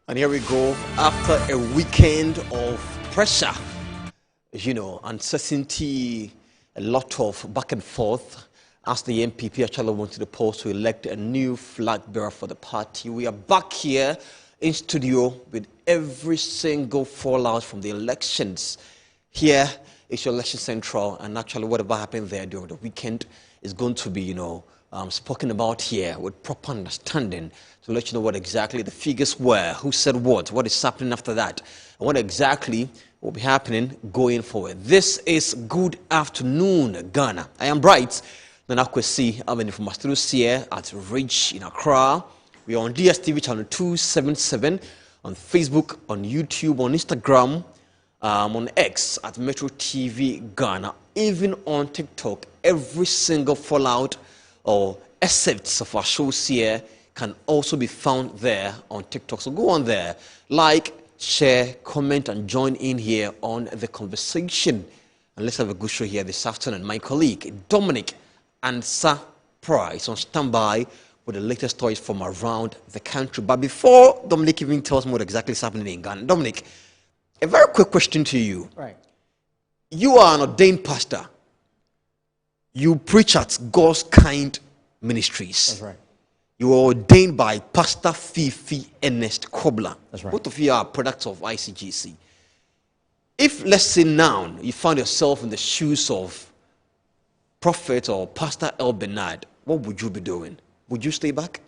And here we go. After a weekend of pressure, uncertainty, a lot of back and forth, as the MPP actually went to the polls to elect a new flag bearer for the party. We are back here in studio with every single fallout from the elections. Here is your election central, and actually whatever happened there during the weekend is going to be, spoken about here with proper understanding to let you know what exactly the figures were, who said what is happening after that, and what exactly will be happening going forward. This is Good Afternoon, Ghana. I am Bright. Then I could see I'm from my studios here at Ridge in Accra. We are on DSTV channel 277, on Facebook, on YouTube, on Instagram, on X at Metro TV Ghana, even on TikTok. Every single fallout or excerpts of our shows here can also be found there on TikTok. So go on there, like, share, comment, and join in here on the conversation. And let's have a good show here this afternoon. My colleague, Dominic Ansah Price, on standby with the latest stories from around the country. But before Dominic even tells me what exactly is happening in Ghana, Dominic, a very quick question to you. Right. You are an ordained pastor. You preach at God's Kind Ministries. That's right. You were ordained by Pastor Fifi Ernest Kobler. That's right. Both of you are products of ICGC. If, let's say now, you find yourself in the shoes of Prophet or Pastor El Bernard, what would you be doing? Would you stay back?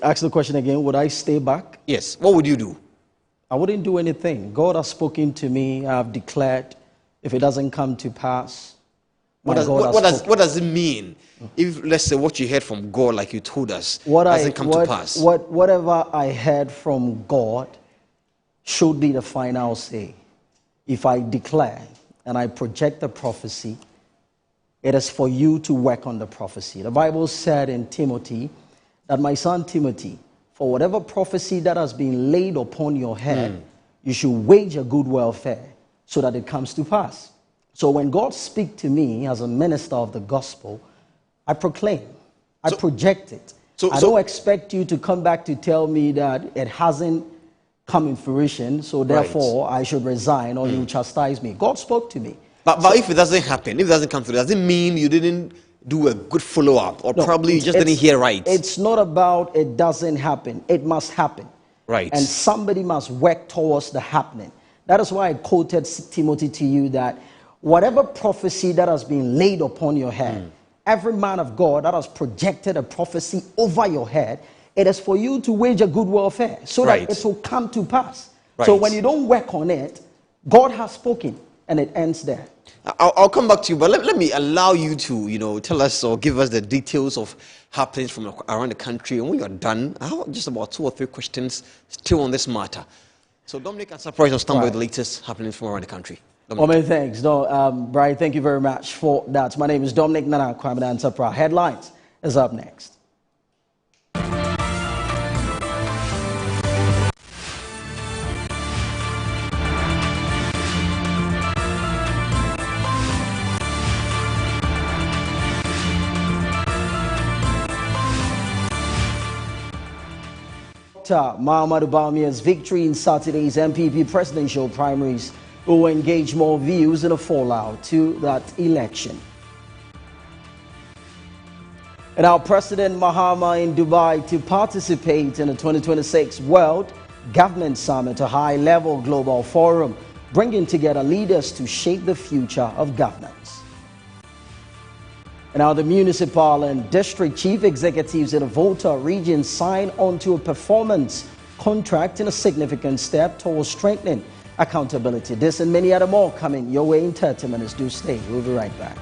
Ask the question again. Would I stay back? Yes. What would you do? I wouldn't do anything. God has spoken to me. I have declared. If it doesn't come to pass, what does it mean? If, let's say, what you heard from God, like you told us, doesn't come to pass. Whatever I heard from God should be the final say. If I declare and I project the prophecy, it is for you to work on the prophecy. The Bible said in Timothy that, my son Timothy, for whatever prophecy that has been laid upon your head, you should wage a good warfare so that it comes to pass. So when God speaks to me as a minister of the gospel, I proclaim, I project it. I don't expect you to come back to tell me that it hasn't come in fruition, so therefore I should resign or you chastise me. God spoke to me. But if it doesn't happen, if it doesn't come through, does it mean you didn't do a good follow-up, or probably you just didn't hear right? It's not about it doesn't happen. It must happen. Right. And somebody must work towards the happening. That is why I quoted Timothy to you that whatever prophecy that has been laid upon your head, every man of God that has projected a prophecy over your head, it is for you to wage a good warfare so that it will come to pass. Right. So when you don't work on it, God has spoken and it ends there. I'll come back to you, but let me allow you to, tell us or give us the details of happenings from around the country. And when you're done, I have just about 2 or 3 questions still on this matter. So Dominic Ansah Price will stand by the latest happenings from around the country. Well, many thanks. Brian, thank you very much for that. My name is Dominic Nana Kwame Ansah Price. Headlines is up next. Dr. Mahamudu Bawumia's victory in Saturday's MPP presidential primaries will engage more views in a fallout to that election. And our President Mahama in Dubai to participate in the 2026 World Government Summit, a high-level global forum, bringing together leaders to shape the future of governance. And now the municipal and district chief executives in the Volta region sign on to a performance contract in a significant step towards strengthening accountability. This and many other more coming your way in 30 minutes. Do stay. We'll be right back.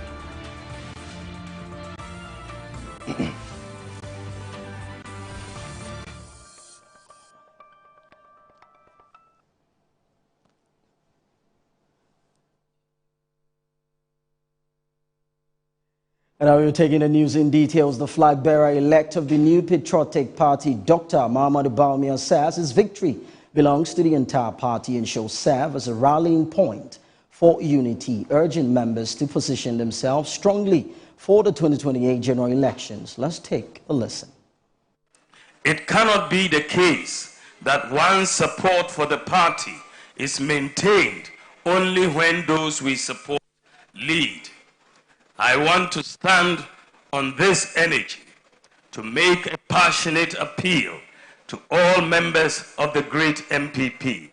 And now we're taking the news in details. The flag bearer-elect of the New Patriotic Party, Dr. Mahamudu Bawumia, says his victory belongs to the entire party and shall serve as a rallying point for unity, urging members to position themselves strongly for the 2028 general elections. Let's take a listen. It cannot be the case that one's support for the party is maintained only when those we support lead. I want to stand on this energy to make a passionate appeal to all members of the great MPP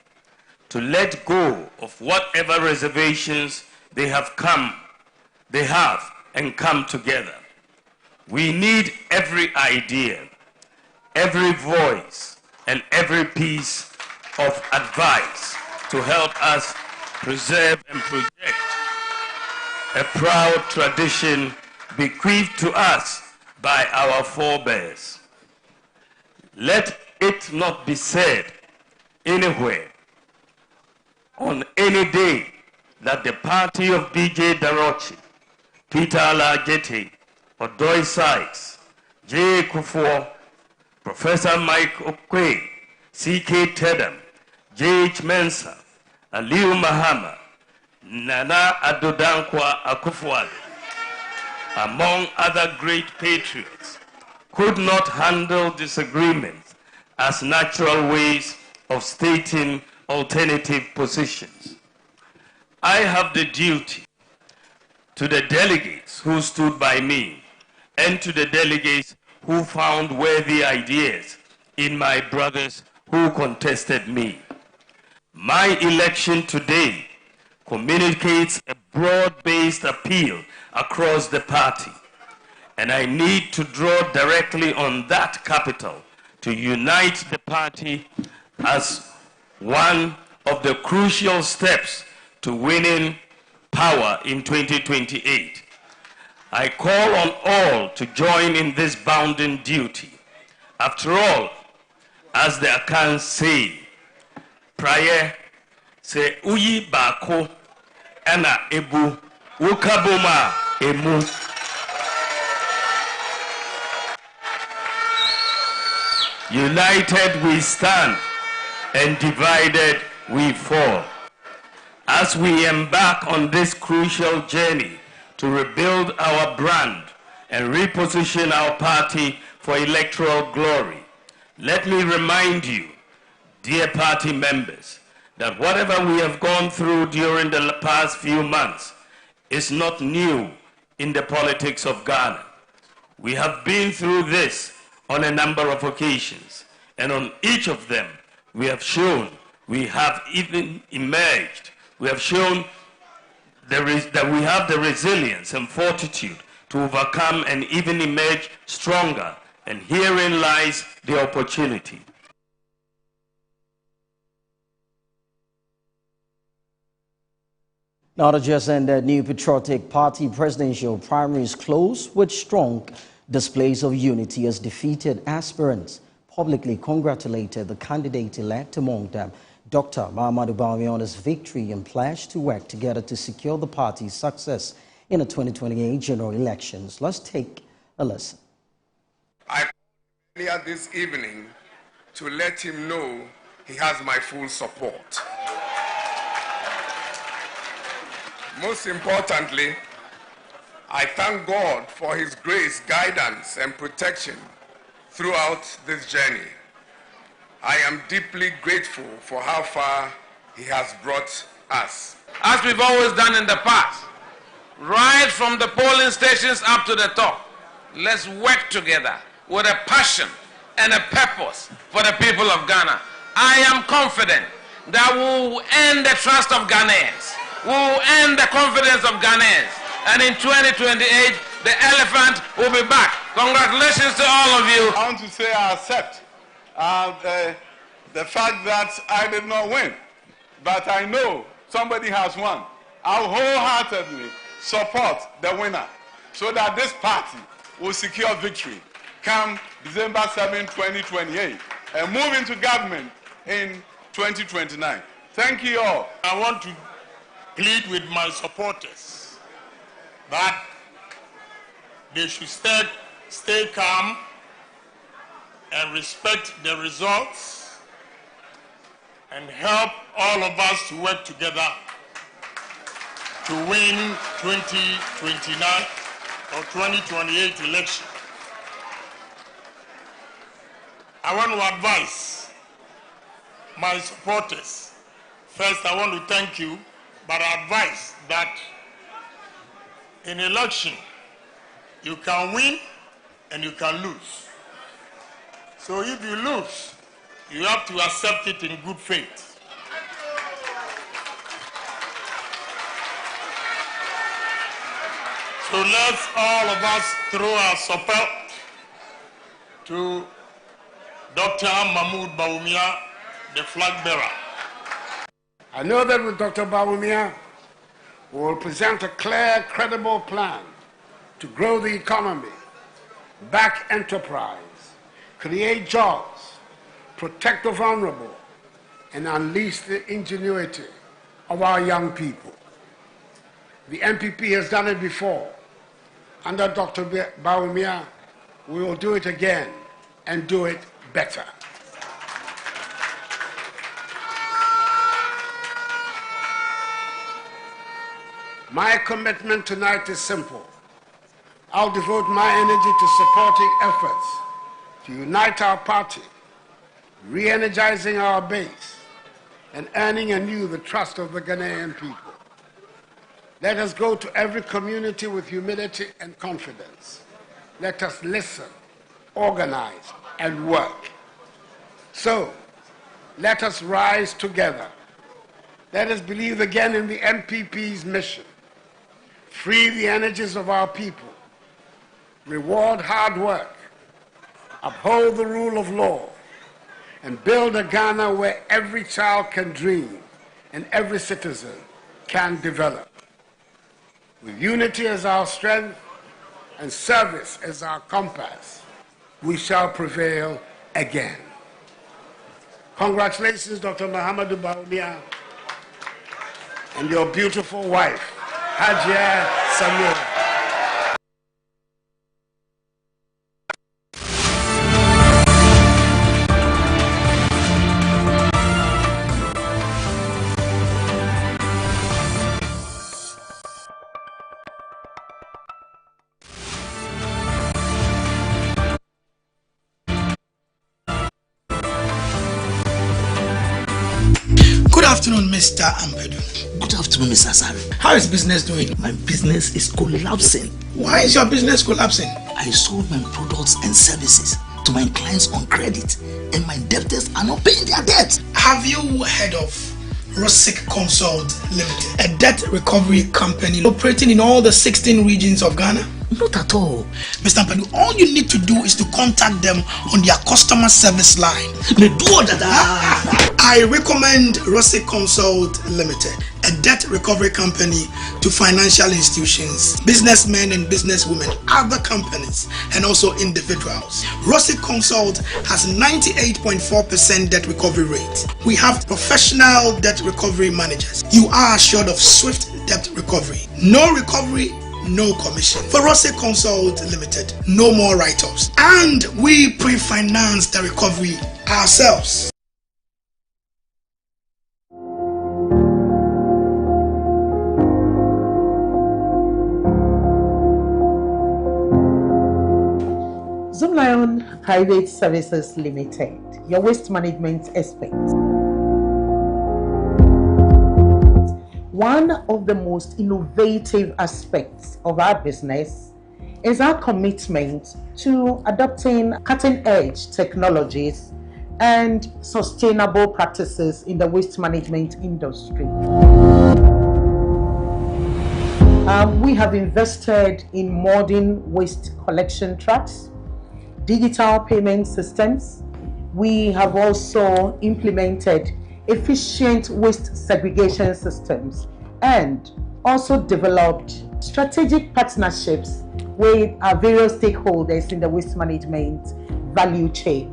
to let go of whatever reservations they have and come together. We need every idea, every voice, and every piece of advice to help us preserve and project a proud tradition bequeathed to us by our forebears. Let it not be said anywhere on any day that the party of DJ Darochi, Peter Alajete, Odoy Sykes, J. Kufuor, Professor Mike Okwe, C.K. Tedham, J.H. Mensah, Aliu Mahama, Nana Addo Dankwa Akufo-Addo, among other great patriots, could not handle disagreements as natural ways of stating alternative positions. I have the duty to the delegates who stood by me and to the delegates who found worthy ideas in my brothers who contested me. My election today communicates a broad-based appeal across the party, and I need to draw directly on that capital to unite the party as one of the crucial steps to winning power in 2028. I call on all to join in this bounden duty. After all, as the Akans say, prayer se uyi bako ana ebu ukaboma emu. United we stand and divided we fall. As we embark on this crucial journey to rebuild our brand and reposition our party for electoral glory, let me remind you, dear party members, that whatever we have gone through during the past few months is not new in the politics of Ghana. We have been through this on a number of occasions, and on each of them we have shown we have even emerged. We have shown that we have the resilience and fortitude to overcome and even emerge stronger, and herein lies the opportunity. Now, the just ended New Patriotic Party presidential primaries closed with strong displays of unity as defeated aspirants publicly congratulated the candidate-elect, among them Dr. Mahamudu Bawumia, on his victory and pledged to work together to secure the party's success in the 2028 general elections. Let's take a listen. I called earlier this evening to let him know he has my full support. Most importantly, I thank God for his grace, guidance, and protection throughout this journey. I am deeply grateful for how far he has brought us. As we've always done in the past, right from the polling stations up to the top, let's work together with a passion and a purpose for the people of Ghana. I am confident that we will earn the trust of Ghanaians. We will earn the confidence of Ghanaians. And in 2028, the elephant will be back. Congratulations to all of you. I want to say I accept the fact that I did not win, but I know somebody has won. I'll wholeheartedly support the winner so that this party will secure victory come December 7, 2028 and move into government in 2029. Thank you all. I want to plead with my supporters that they should stay calm and respect the results and help all of us to work together to win 2029 or 2028 election. I want to advise my supporters. First, I want to thank you, but I advise that in election, you can win and you can lose. So if you lose, you have to accept it in good faith. So let's all of us throw our support to Dr. Mahmoud Bawumia, the flag bearer. I know that with Dr. Bawumia, we will present a clear, credible plan to grow the economy, back enterprise, create jobs, protect the vulnerable, and unleash the ingenuity of our young people. The NPP has done it before. Under Dr. Bawumia, we will do it again and do it better. My commitment tonight is simple. I'll devote my energy to supporting efforts to unite our party, re-energizing our base, and earning anew the trust of the Ghanaian people. Let us go to every community with humility and confidence. Let us listen, organize, and work. So, let us rise together. Let us believe again in the NPP's mission. Free the energies of our people. Reward hard work. Uphold the rule of law. And build a Ghana where every child can dream and every citizen can develop. With unity as our strength and service as our compass, we shall prevail again. Congratulations, Dr. Mahamudu Bawumia, and your beautiful wife, Hajia Samira. Good afternoon, Mr. Ampedu. Good afternoon, Mr. Asare. How is business doing? My business is collapsing. Why is your business collapsing? I sold my products and services to my clients on credit, and my debtors are not paying their debts. Have you heard of Rosic Consult Limited, a debt recovery company operating in all the 16 regions of Ghana? Not at all. Mr. Ampedu, all you need to do is to contact them on their customer service line. I recommend Rosic Consult Limited, a debt recovery company to financial institutions, businessmen and businesswomen, other companies, and also individuals. Rosic Consult has 98.4% debt recovery rate. We have professional debt recovery managers. You are assured of swift debt recovery. No recovery, no commission. For Rosic Consult Limited, no more write-offs. And we pre-finance the recovery ourselves. Zoomlion Private Services Limited, your waste management expert. One of the most innovative aspects of our business is our commitment to adopting cutting-edge technologies and sustainable practices in the waste management industry. We have invested in modern waste collection trucks, digital payment systems. We have also implemented efficient waste segregation systems and also developed strategic partnerships with our various stakeholders in the waste management value chain.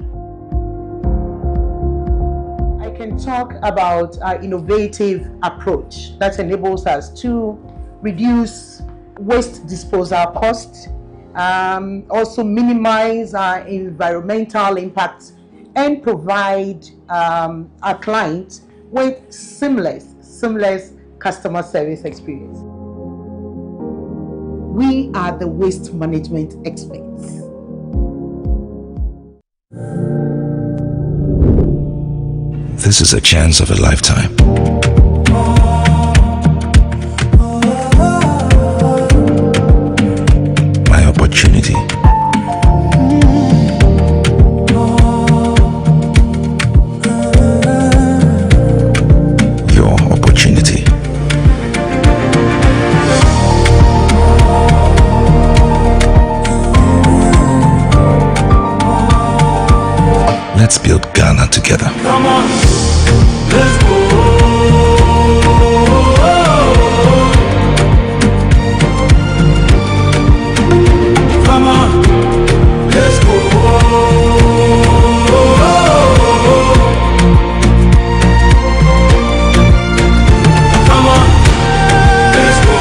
I can talk about our innovative approach that enables us to reduce waste disposal costs, also minimize our environmental impact, and provide our clients with seamless customer service experience. We are the waste management experts. This is a chance of a lifetime. My opportunity. Your opportunity. Let's build Ghana together. Come on, let's go. Come on, let's go. Come on, let's go.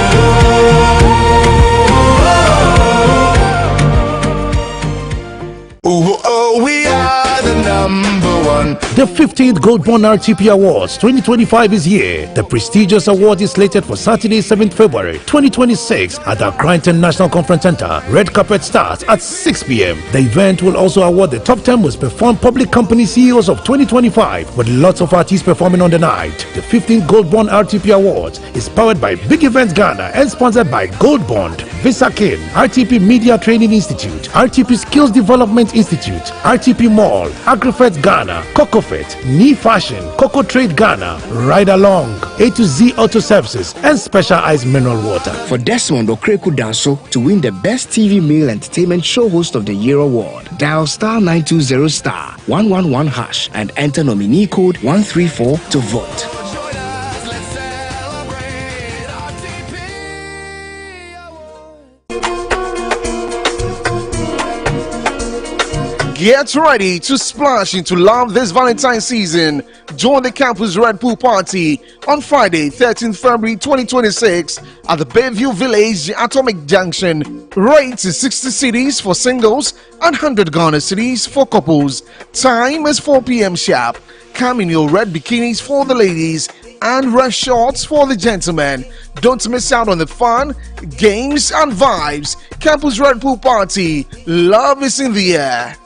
Oh, we are the number one. The 15th Gold Bond RTP Awards 2025 is here. The prestigious award is slated for Saturday, 7th February 2026 at the Accra International Conference Center. Red carpet starts at 6 p.m. The event will also award the top 10 most performed public company CEOs of 2025, with lots of artists performing on the night. The 15th Gold Bond RTP Awards is powered by Big Events Ghana and sponsored by Gold Bond, Visakin, RTP Media Training Institute, RTP Skills Development Institute, RTP Mall, Agrifet Ghana, Cocofet, Knee Fashion, Coco Trade Ghana, Ride Along, A to Z Auto Services, and Specialized Mineral Water. For Desmond Okreku Danso to win the Best TV Male Entertainment Show Host of the Year award, dial *920*111# and enter nominee code 134 to vote. Get ready to splash into love this Valentine's season. Join the Campus Red Pool Party on Friday, 13th February 2026 at the Bayview Village, Atomic Junction. Rates is 60 cedis for singles and 100 Ghana cedis for couples. Time is 4 p.m. sharp. Come in your red bikinis for the ladies and red shorts for the gentlemen. Don't miss out on the fun, games, and vibes. Campus Red Pool Party. Love is in the air.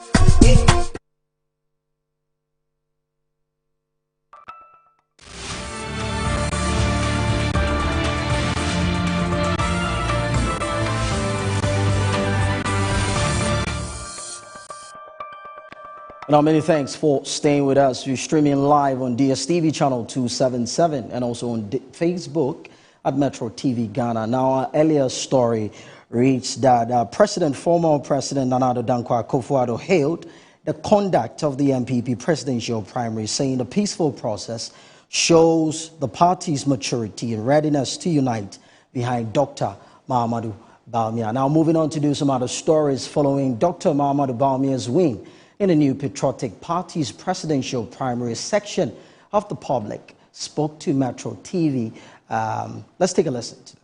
Now, many thanks for staying with us. We're streaming live on DSTV channel 277 and also on Facebook at Metro TV Ghana. Now, our earlier story reads that former President Nana Addo Dankwa Akufo-Addo hailed the conduct of the MPP presidential primary, saying the peaceful process shows the party's maturity and readiness to unite behind Dr. Mahamudu Bawumia. Now, moving on to do some other stories following Dr. Mahamudu Bawumia's win in the New Patriotic Party's presidential primary. Section of the public spoke to Metro TV. Let's take a listen to them.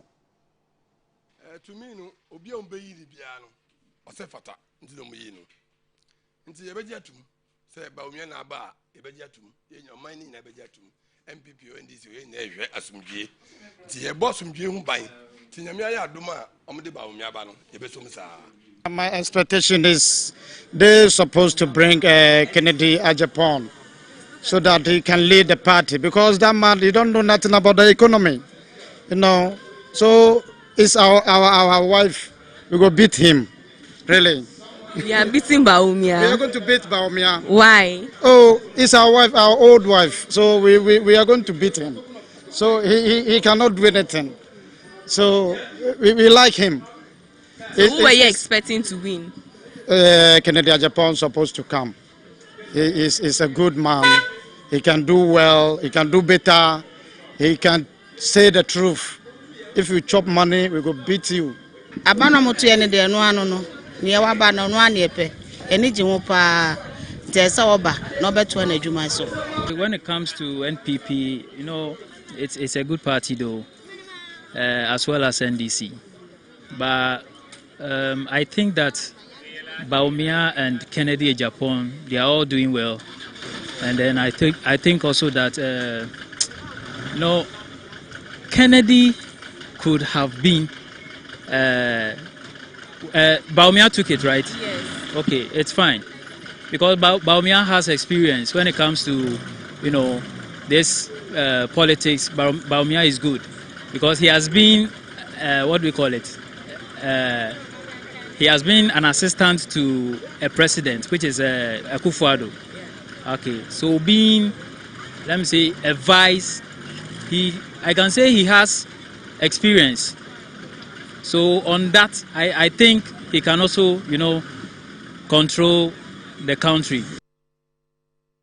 My expectation is they're supposed to bring Kennedy Agyapong so that he can lead the party, because that man, he don't know nothing about the economy, you know. So it's our wife. We go beat him, really. We are beating Bawumia. We are going to beat Bawumia. Why? Oh, it's our wife, our old wife. So we are going to beat him. So he cannot do anything. So we like him. So who were you expecting to win? Kennedy Agyapong supposed to come. He is a good man. He can do well. He can do better. He can say the truth. If you chop money, we go beat you. When it comes to NPP, you know, it's a good party though, as well as NDC. But I think that Bawumia and Kennedy Agyapong, they are all doing well. And then I think also that you know, Kennedy could have been Bawumia took it, right? Yes. Okay, it's fine, because Bawumia has experience when it comes to, you know, this politics, Bawumia is good because he has been, what do we call it? He has been an assistant to a president, which is Akufo-Addo. Okay, so being, let me say, a vice, I can say he has experience. So on that, I think he can also, control the country.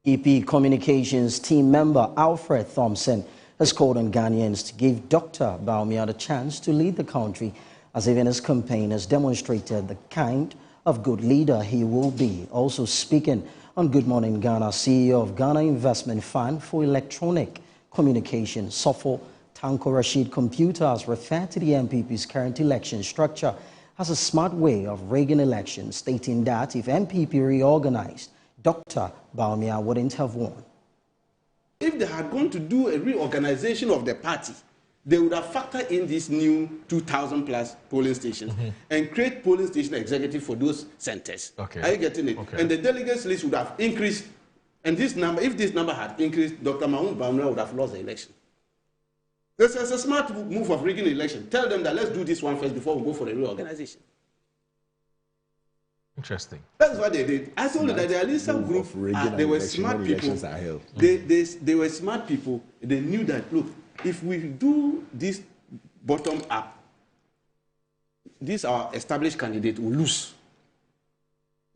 EP Communications team member Alfred Thompson has called on Ghanaians to give Dr. Bawumia the chance to lead the country, as even his campaign has demonstrated the kind of good leader he will be. Also speaking on Good Morning Ghana, CEO of Ghana Investment Fund for Electronic Communication, SOFO, Tanko Rashid Computer, has referred to the MPP's current election structure as a smart way of rigging elections, stating that if MPP reorganized, Dr. Bawumia wouldn't have won. If they had gone to do a reorganization of the party, they would have factored in this new 2,000 plus polling stations and create polling station executive for those centers. Okay. Are you getting it? Okay. And the delegates list would have increased. And this number, if this number had increased, Dr. Mahmoud Bawumia would have lost the election. This is a smart move of rigging the election. Tell them that let's do this one first before we go for the reorganization. Interesting. That's what they did. I told you that the Alisa group, they were smart people. They were smart people. They knew that, look, if we do this bottom up, this our established candidate will lose.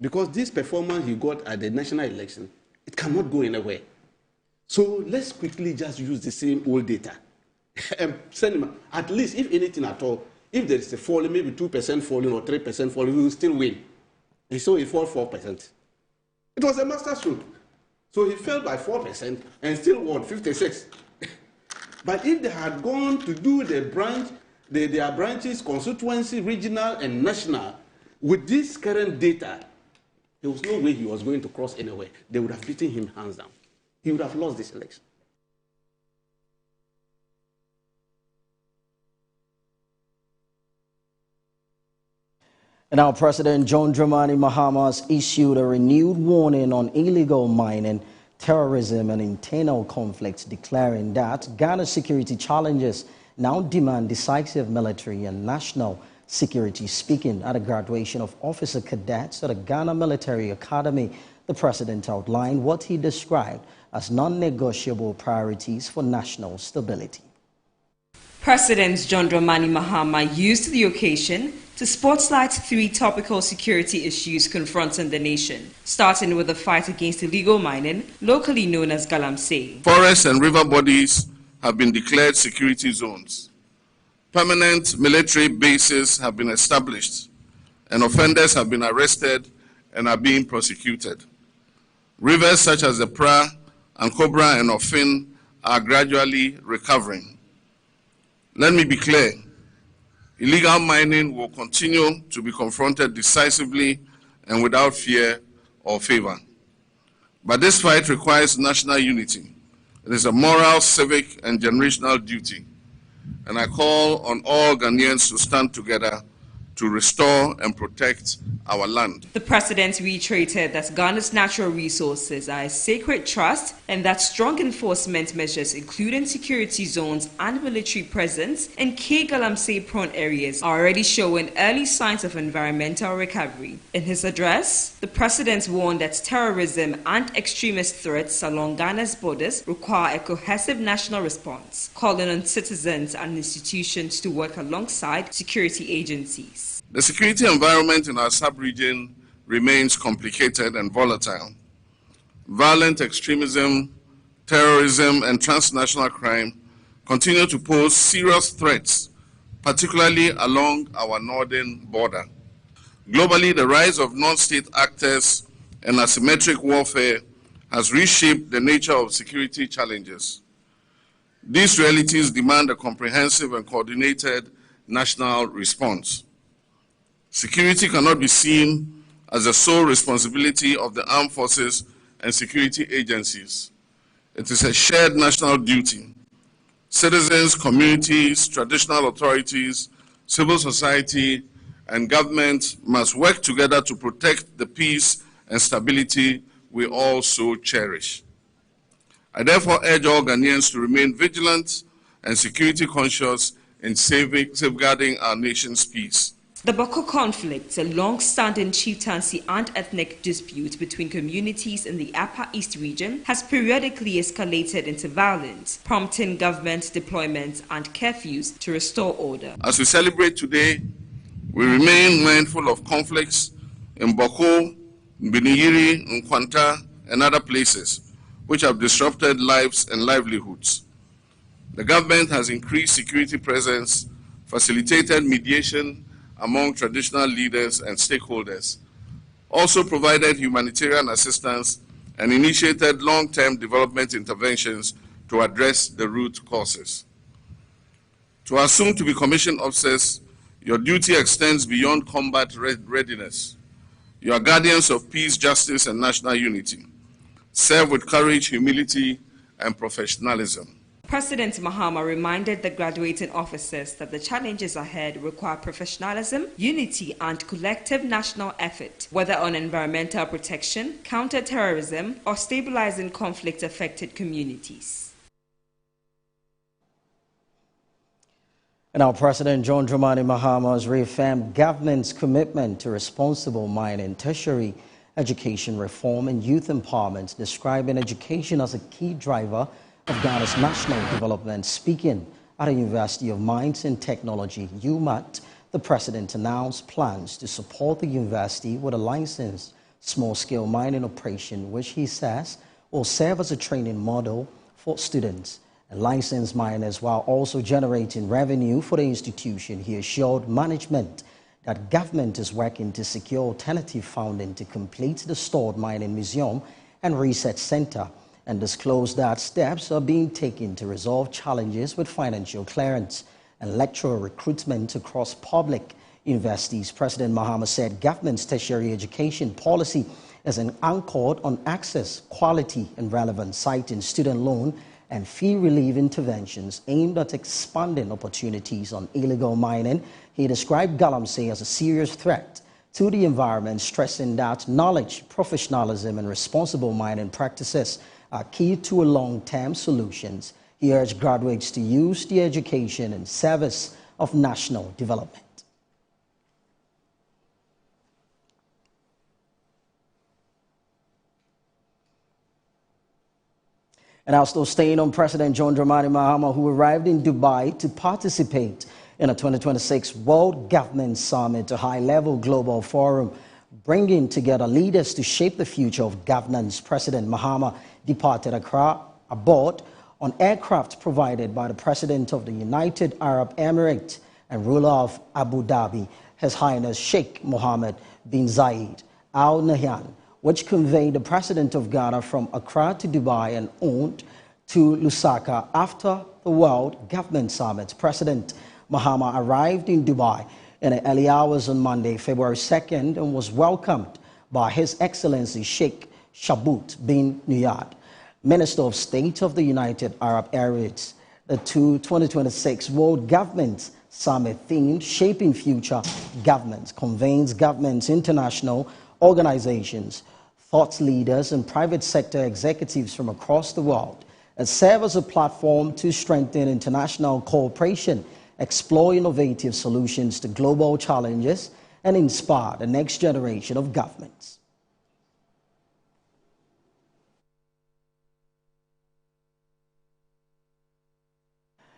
Because this performance he got at the national election, it cannot go anywhere. So let's quickly just use the same old data. And send him, at least, if anything at all, if there is a falling, maybe 2% falling or 3% falling, we will still win. And so he fell 4%. It was a masterstroke. So he fell by 4% and still won 56. But if they had gone to do their branches, constituency, regional, and national, with this current data, there was no way he was going to cross anywhere. They would have beaten him hands down. He would have lost this election. And now President John Dramani Mahama has issued a renewed warning on illegal mining, terrorism and internal conflicts, declaring that Ghana's security challenges now demand decisive military and national security. Speaking at a graduation of officer cadets at the Ghana Military Academy, the president outlined what he described as non-negotiable priorities for national stability. President John Dramani Mahama used the occasion to spotlight 3 topical security issues confronting the nation, starting with the fight against illegal mining, locally known as Galamsey. Forests and river bodies have been declared security zones. Permanent military bases have been established, and offenders have been arrested and are being prosecuted. Rivers such as the Pra, Ankobra, and Ofin are gradually recovering. Let me be clear. Illegal mining will continue to be confronted decisively and without fear or favor. But this fight requires national unity. It is a moral, civic, and generational duty. And I call on all Ghanaians to stand together to restore and protect our land. The president reiterated that Ghana's natural resources are a sacred trust and that strong enforcement measures, including security zones and military presence in key Galamsey-prone areas, are already showing early signs of environmental recovery. In his address, the president warned that terrorism and extremist threats along Ghana's borders require a cohesive national response, calling on citizens and institutions to work alongside security agencies. The security environment in our sub-region remains complicated and volatile. Violent extremism, terrorism, and transnational crime continue to pose serious threats, particularly along our northern border. Globally, the rise of non-state actors and asymmetric warfare has reshaped the nature of security challenges. These realities demand a comprehensive and coordinated national response. Security cannot be seen as the sole responsibility of the armed forces and security agencies. It is a shared national duty. Citizens, communities, traditional authorities, civil society, and government must work together to protect the peace and stability we all so cherish. I therefore urge all Ghanaians to remain vigilant and security conscious in safeguarding our nation's peace. The Boko conflict, a long-standing chieftaincy and ethnic dispute between communities in the Upper East region, has periodically escalated into violence, prompting government deployments and curfews to restore order. As we celebrate today, we remain mindful of conflicts in Boko, Biniyiri, Nkwanta, and other places, which have disrupted lives and livelihoods. The government has increased security presence, facilitated mediation among traditional leaders and stakeholders, also provided humanitarian assistance and initiated long-term development interventions to address the root causes. To our soon-to-be commissioned officers, your duty extends beyond combat readiness. You are guardians of peace, justice, and national unity. Serve with courage, humility, and professionalism. President Mahama reminded the graduating officers that the challenges ahead require professionalism, unity, and collective national effort, whether on environmental protection, counter-terrorism, or stabilizing conflict-affected communities. And our President John Dramani Mahama has reaffirmed government's commitment to responsible mining, tertiary education reform, and youth empowerment, describing education as a key driver of Ghana's national development. Speaking at the University of Mines and Technology, UMAT, the president announced plans to support the university with a licensed small-scale mining operation, which he says will serve as a training model for students and licensed miners, while also generating revenue for the institution. He assured management that government is working to secure alternative funding to complete the Stored Mining Museum and Research Center, and disclosed that steps are being taken to resolve challenges with financial clearance and lecturer recruitment across public universities. President Mahama said government's tertiary education policy is anchored on access, quality, and relevance, citing student loan and fee relief interventions aimed at expanding opportunities on illegal mining. He described Galamsey as a serious threat to the environment, stressing that knowledge, professionalism, and responsible mining practices are key to a long-term solutions. He urged graduates to use the education in service of national development. And now still staying on President John Dramani Mahama, who arrived in Dubai to participate in a 2026 World Government Summit, a high-level global forum bringing together leaders to shape the future of governance. President Mahama departed Accra aboard on aircraft provided by the President of the United Arab Emirates and ruler of Abu Dhabi, His Highness Sheikh Mohammed bin Zayed Al Nahyan, which conveyed the President of Ghana from Accra to Dubai and on to Lusaka after the World Government Summit. President Mahama arrived in Dubai in the early hours on Monday, February 2nd, and was welcomed by His Excellency Sheikh Shabout bin Nuyad, Minister of State of the United Arab Emirates. The 2026 World Government Summit themed Shaping Future Governments convenes governments, international organizations, thought leaders, and private sector executives from across the world, and serve as a platform to strengthen international cooperation, explore innovative solutions to global challenges, and inspire the next generation of governments.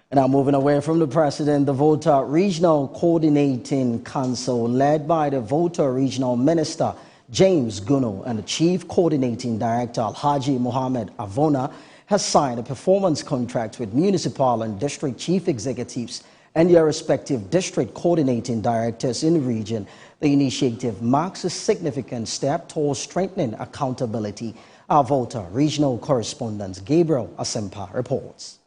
And now moving away from the president, the Volta Regional Coordinating Council, led by the Volta Regional Minister James Guno and the Chief Coordinating Director Alhaji Mohammed Avona, has signed a performance contract with municipal and district chief executives and their respective district coordinating directors in the region. The initiative marks a significant step towards strengthening accountability. Our Volta Regional Correspondent Gabriel Asempa reports.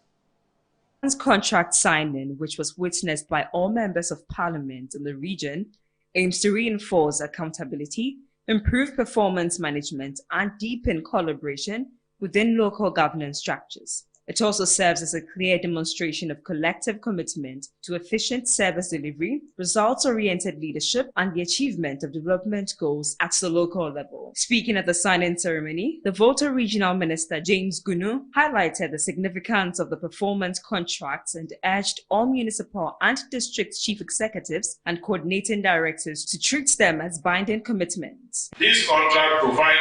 Contract signing, which was witnessed by all members of parliament in the region, aims to reinforce accountability, improve performance management, and deepen collaboration within local governance structures. It also serves as a clear demonstration of collective commitment to efficient service delivery, results-oriented leadership, and the achievement of development goals at the local level. Speaking at the signing ceremony, the Volta Regional Minister James Gunu highlighted the significance of the performance contracts and urged all municipal and district chief executives and coordinating directors to treat them as binding commitments. This contract provides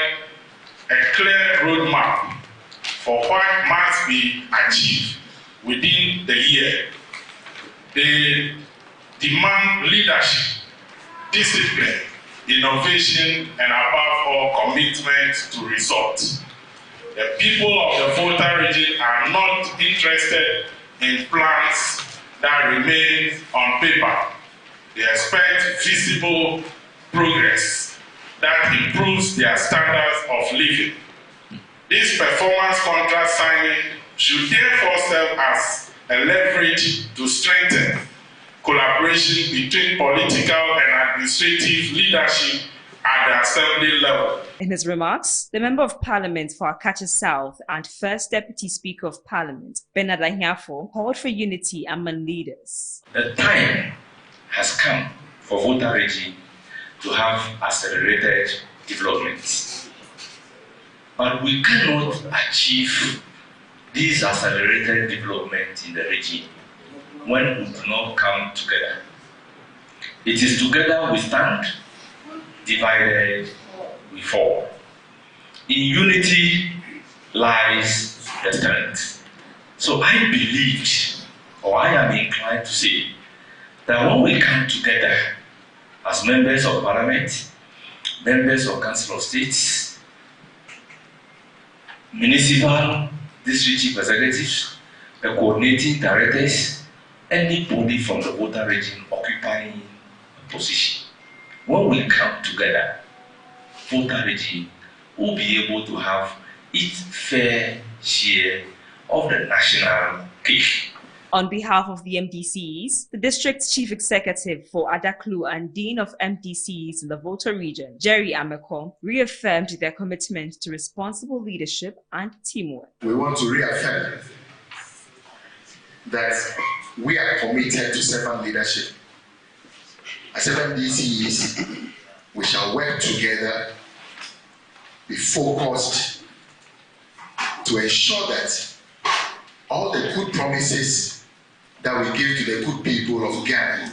a clear roadmap for what must be achieved within the year. They demand leadership, discipline, innovation, and above all, commitment to results. The people of the Volta region are not interested in plans that remain on paper. They expect visible progress that improves their standards of living. This performance contract signing should therefore serve as a leverage to strengthen collaboration between political and administrative leadership at the assembly level. In his remarks, the Member of Parliament for Akacha South and First Deputy Speaker of Parliament, Bernard Ahiafo, called for unity among leaders. The time has come for Volta region to have accelerated developments. But we cannot achieve this accelerated development in the region when we do not come together. It is together we stand, divided we fall. In unity lies the strength. So I believed, or I am inclined to say, that when we come together as members of Parliament, members of Council of States, municipal district chief executives, the coordinating directors, anybody from the Volta region occupying a position. When we come together, Volta region will be able to have its fair share of the national cake. On behalf of the MDCs, the District Chief Executive for Adaklu and Dean of MDCs in the Volta region, Jerry Ameko, reaffirmed their commitment to responsible leadership and teamwork. We want to reaffirm that we are committed to servant leadership. As MDCs, we shall work together, be focused to ensure that all the good promises that we give to the good people of Ghana,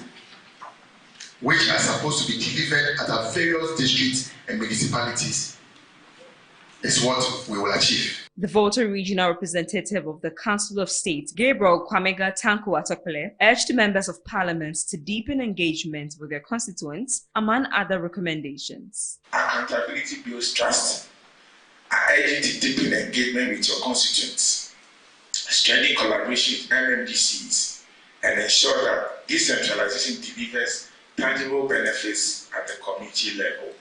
which are supposed to be delivered at our various districts and municipalities, is what we will achieve. The Volta Regional Representative of the Council of State, Gabriel Kwamega Tanko Atokole, urged members of Parliament to deepen engagement with their constituents, among other recommendations. Accountability builds trust. I urge you to deepen engagement with your constituents, strengthen collaboration with MDCs, and ensure that decentralization delivers tangible benefits at the community level.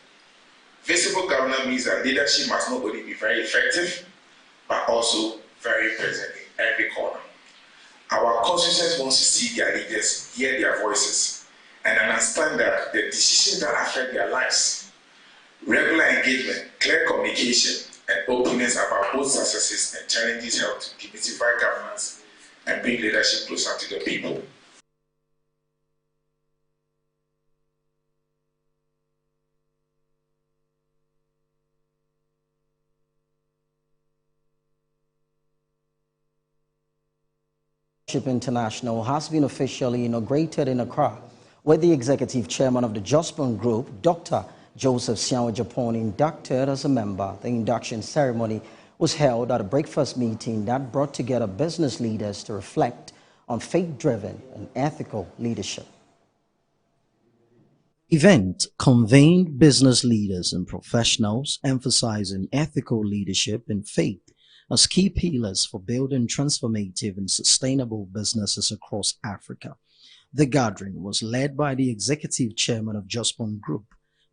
Visible governance means that leadership must not only be very effective, but also very present in every corner. Our constituents want to see their leaders, hear their voices, and understand that the decisions that affect their lives, regular engagement, clear communication, and openness about both successes and challenges help to demystify governance and bring leadership closer to the people. International has been officially inaugurated in Accra, where the executive chairman of the Jospin Group, Dr. Joseph Siawo Japon, inducted as a member. The induction ceremony was held at a breakfast meeting that brought together business leaders to reflect on faith-driven and ethical leadership. Event convened business leaders and professionals emphasizing ethical leadership and faith as key pillars for building transformative and sustainable businesses across Africa. The gathering was led by the executive chairman of Jospin Group,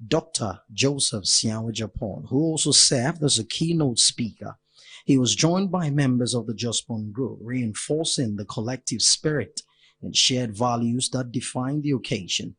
Dr. Joseph Siawo Japon, who also served as a keynote speaker. He was joined by members of the Jospin Group, reinforcing the collective spirit and shared values that define the occasion.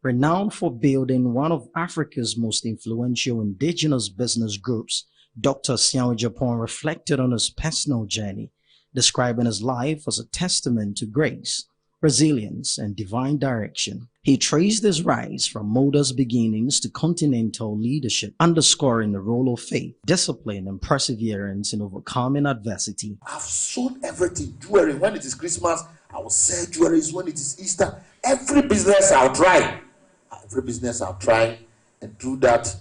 Renowned for building one of Africa's most influential indigenous business groups, Dr. Siawo Japon reflected on his personal journey describing his life as a testament to grace, resilience, and divine direction. He traced his rise from modest beginnings to continental leadership, underscoring the role of faith, discipline, and perseverance in overcoming adversity. I've sold everything. Jewelry, when it is Christmas, I will sell jewelry. When it is Easter, every business I'll try. And through that,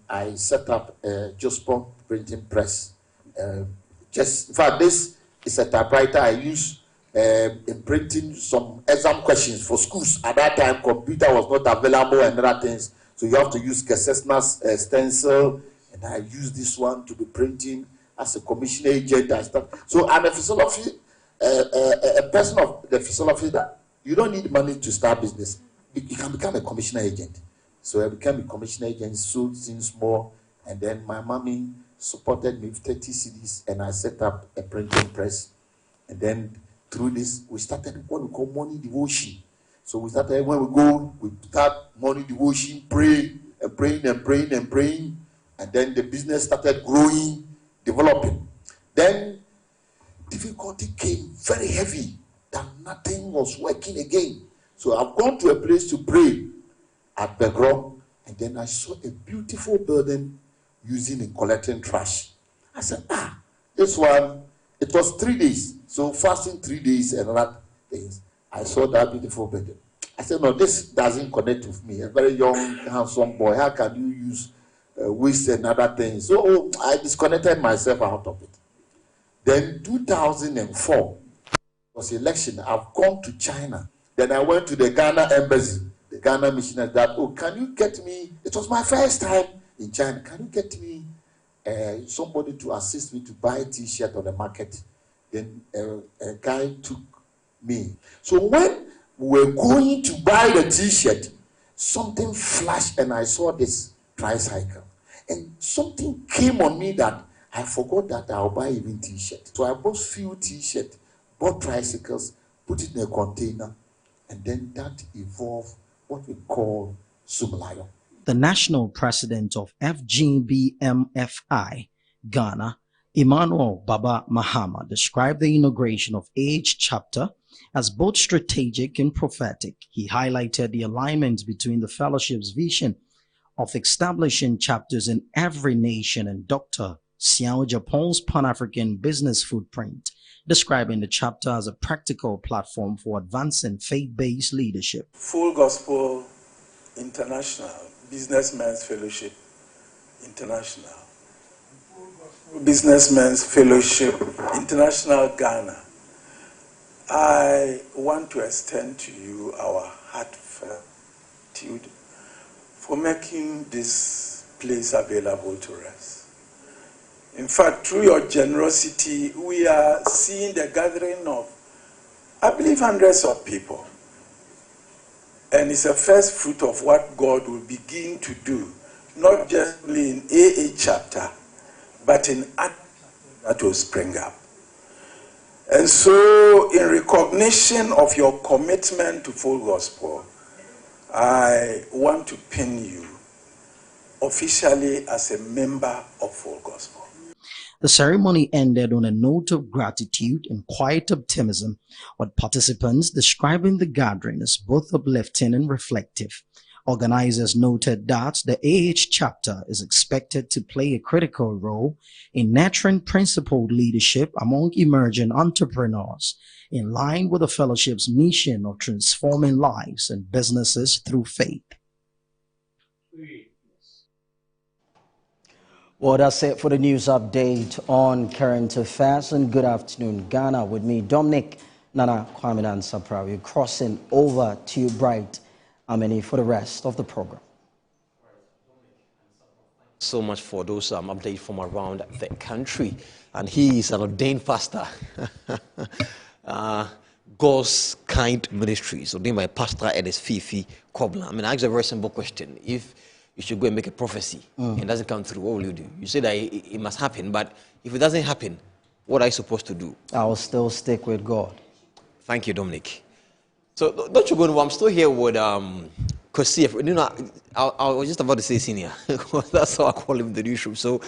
I set up a Josport printing press. In fact, this is a typewriter I use in printing some exam questions for schools. At that time, computer was not available and other things, so you have to use Cessna's stencil, and I use this one to be printing as a commission agent and stuff. So I'm a physiology, a person of the physiology that you don't need money to start business. You can become a commissioner agent. So I became a commissioner agent, sold things more, and then my mommy supported me with 30 CDs, and I set up a printing press. And then through this, we started what we call morning devotion. So we started, when we go, we start morning devotion, praying, and then the business started growing, developing. Then difficulty came very heavy, that nothing was working again. So I've gone to a place to pray at Begrom, and then I saw a beautiful building using and collecting trash. I said, this one, it was 3 days. So fasting 3 days and other things. I saw that beautiful building. I said, no, this doesn't connect with me. A very young, handsome boy. How can you use waste and other things? So I disconnected myself out of it. Then 2004 was election. I've gone to China. Then I went to the Ghana embassy, the Ghana missionary, that, can you get me, it was my first time in China, can you get me somebody to assist me to buy a t-shirt on the market? Then a guy took me. So when we were going to buy the t-shirt, something flashed and I saw this tricycle. And something came on me that I forgot that I'll buy even t-shirt. So I bought few t-shirts, bought tricycles, put it in a container, and then that evolved what we call Sumlayo. The national president of FGBMFI, Ghana, Emmanuel Baba Mahama, described the inauguration of AH chapter as both strategic and prophetic. He highlighted the alignment between the fellowship's vision of establishing chapters in every nation and Dr. Xiao Japon's Pan-African business footprint, describing the chapter as a practical platform for advancing faith-based leadership. Full Gospel International, Businessmen's Fellowship International, Businessmen's Fellowship International Ghana. I want to extend to you our heartfelt gratitude for making this place available to us. In fact, through your generosity, we are seeing the gathering of, I believe, hundreds of people. And it's a first fruit of what God will begin to do, not just in AA chapter, but in other that will spring up. And so, in recognition of your commitment to full gospel, I want to pin you officially as a member of full gospel. The ceremony ended on a note of gratitude and quiet optimism, with participants describing the gathering as both uplifting and reflective. Organizers noted that the AH chapter is expected to play a critical role in nurturing principled leadership among emerging entrepreneurs, in line with the fellowship's mission of transforming lives and businesses through faith. Well, that's it for the news update on current affairs. And good afternoon, Ghana. With me, Dominic Nana Kwame Nansapra. We're crossing over to Bright Ameni for the rest of the program. So much for those updates from around the country. And he is an ordained pastor. God's Kind Ministries, ordained by Pastor Ernest Fifi Kobla. I mean, I ask a very simple question. If you should go and make a prophecy and it doesn't come through, what will you do? You say that it must happen, but if it doesn't happen, what are you supposed to do? I will still stick with God. Thank you, Dominic. So, don't you go, I'm still here with Kosi. You know, I was just about to say senior. That's how I call him in the newsroom. So,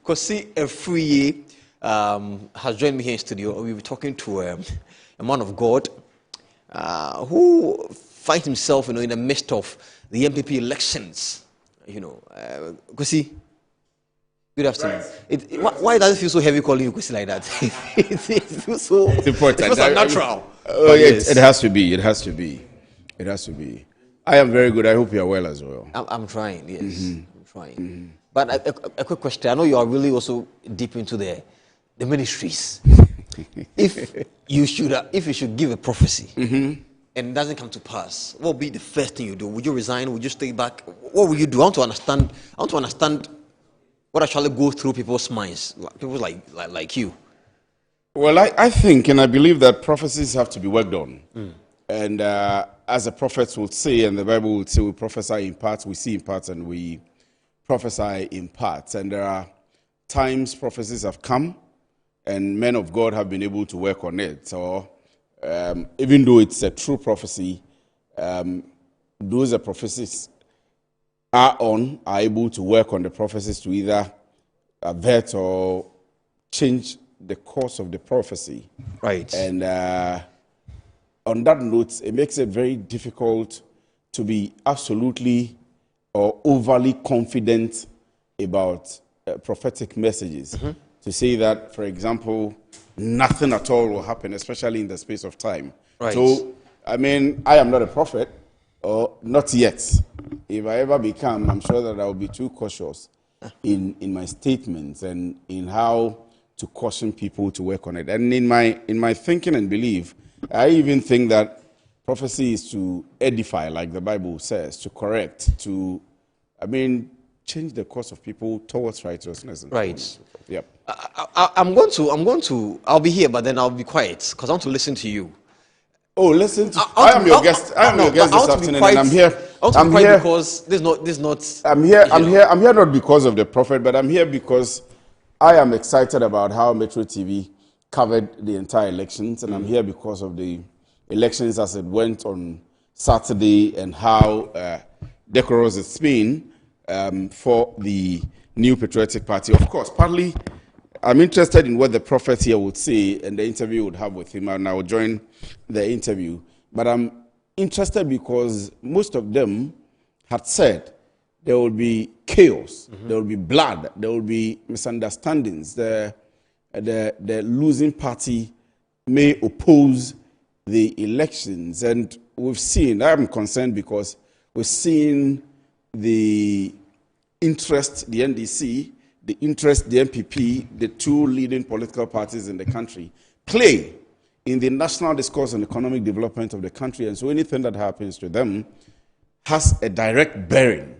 Kosi Efriye, has joined me here in studio. We'll be talking to a man of God who finds himself, in the midst of the MPP elections. Kwesi, good afternoon. Why does it feel so heavy calling you Kwesi like that? It feels so. It's important. It feels unnatural. It has to be. It has to be. It has to be. I am very good. I hope you are well as well. I'm trying. Yes, I'm trying. But a quick question. I know you are really also deep into the ministries. If you should give a prophecy and it doesn't come to pass, what would be the first thing you do? Would you resign? Would you stay back? What would you do? I want to understand what actually goes through people's minds, people like you. Well, I think and I believe that prophecies have to be worked on. And as the prophets would say, and the Bible would say, we prophesy in parts, we see in parts, and we prophesy in parts. And there are times prophecies have come, and men of God have been able to work on it. So even though it's a true prophecy, those the prophecies are able to work on the prophecies to either avert or change the course of the prophecy. Right. And on that note, it makes it very difficult to be absolutely or overly confident about prophetic messages. To say that, for example, nothing at all will happen, especially in the space of time. Right. So, I mean, I am not a prophet, or not yet. If I ever become, I'm sure that I will be too cautious in my statements and in how to caution people to work on it. And in my thinking and belief, I even think that prophecy is to edify, like the Bible says, to correct, to, change the course of people towards righteousness. Right. Yep. I'll be here, but then I'll be quiet because I want to listen to you. Oh, listen to. I am your guest. I am your guest this afternoon, and I'm here. I'm here because this is not. I'm here. I'm here not because of the prophet, but I'm here because I am excited about how Metro TV covered the entire elections, and I'm here because of the elections as it went on Saturday and how decorous it's been for the New Patriotic Party. Of course, partly I'm interested in what the prophet here would say and the interview would have with him, and I will join the interview. But I'm interested because most of them had said there will be chaos, there will be blood, there will be misunderstandings. The losing party may oppose the elections. And we've seen, I'm concerned because we've seen the interest, the NDC, the interest, the MPP, the two leading political parties in the country, play in the national discourse on economic development of the country. And so anything that happens to them has a direct bearing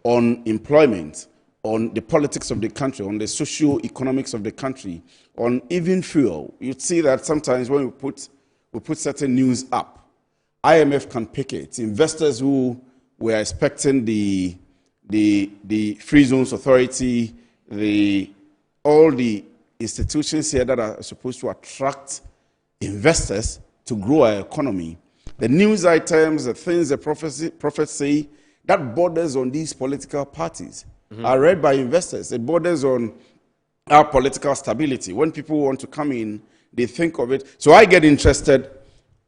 on employment, on the politics of the country, on the socio-economics of the country, on even fuel. You'd see that sometimes when we put certain news up, IMF can pick it. Investors who were expecting the Free Zones Authority, all the institutions here that are supposed to attract investors to grow our economy, the news items, the things the prophets say, that borders on these political parties are read by investors. It borders on our political stability. When people want to come in, they think of it. So I get interested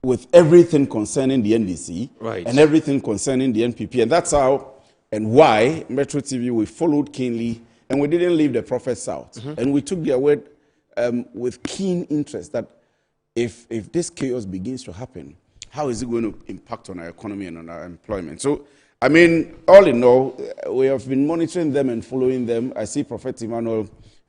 with everything concerning the NDC and everything concerning the NPP. And that's how and why Metro TV, we followed keenly, and we didn't leave the prophets out. And we took their word with keen interest that if this chaos begins to happen, how is it going to impact on our economy and on our employment? So, I mean, all in all, we have been monitoring them and following them. I see Prophet Emmanuel,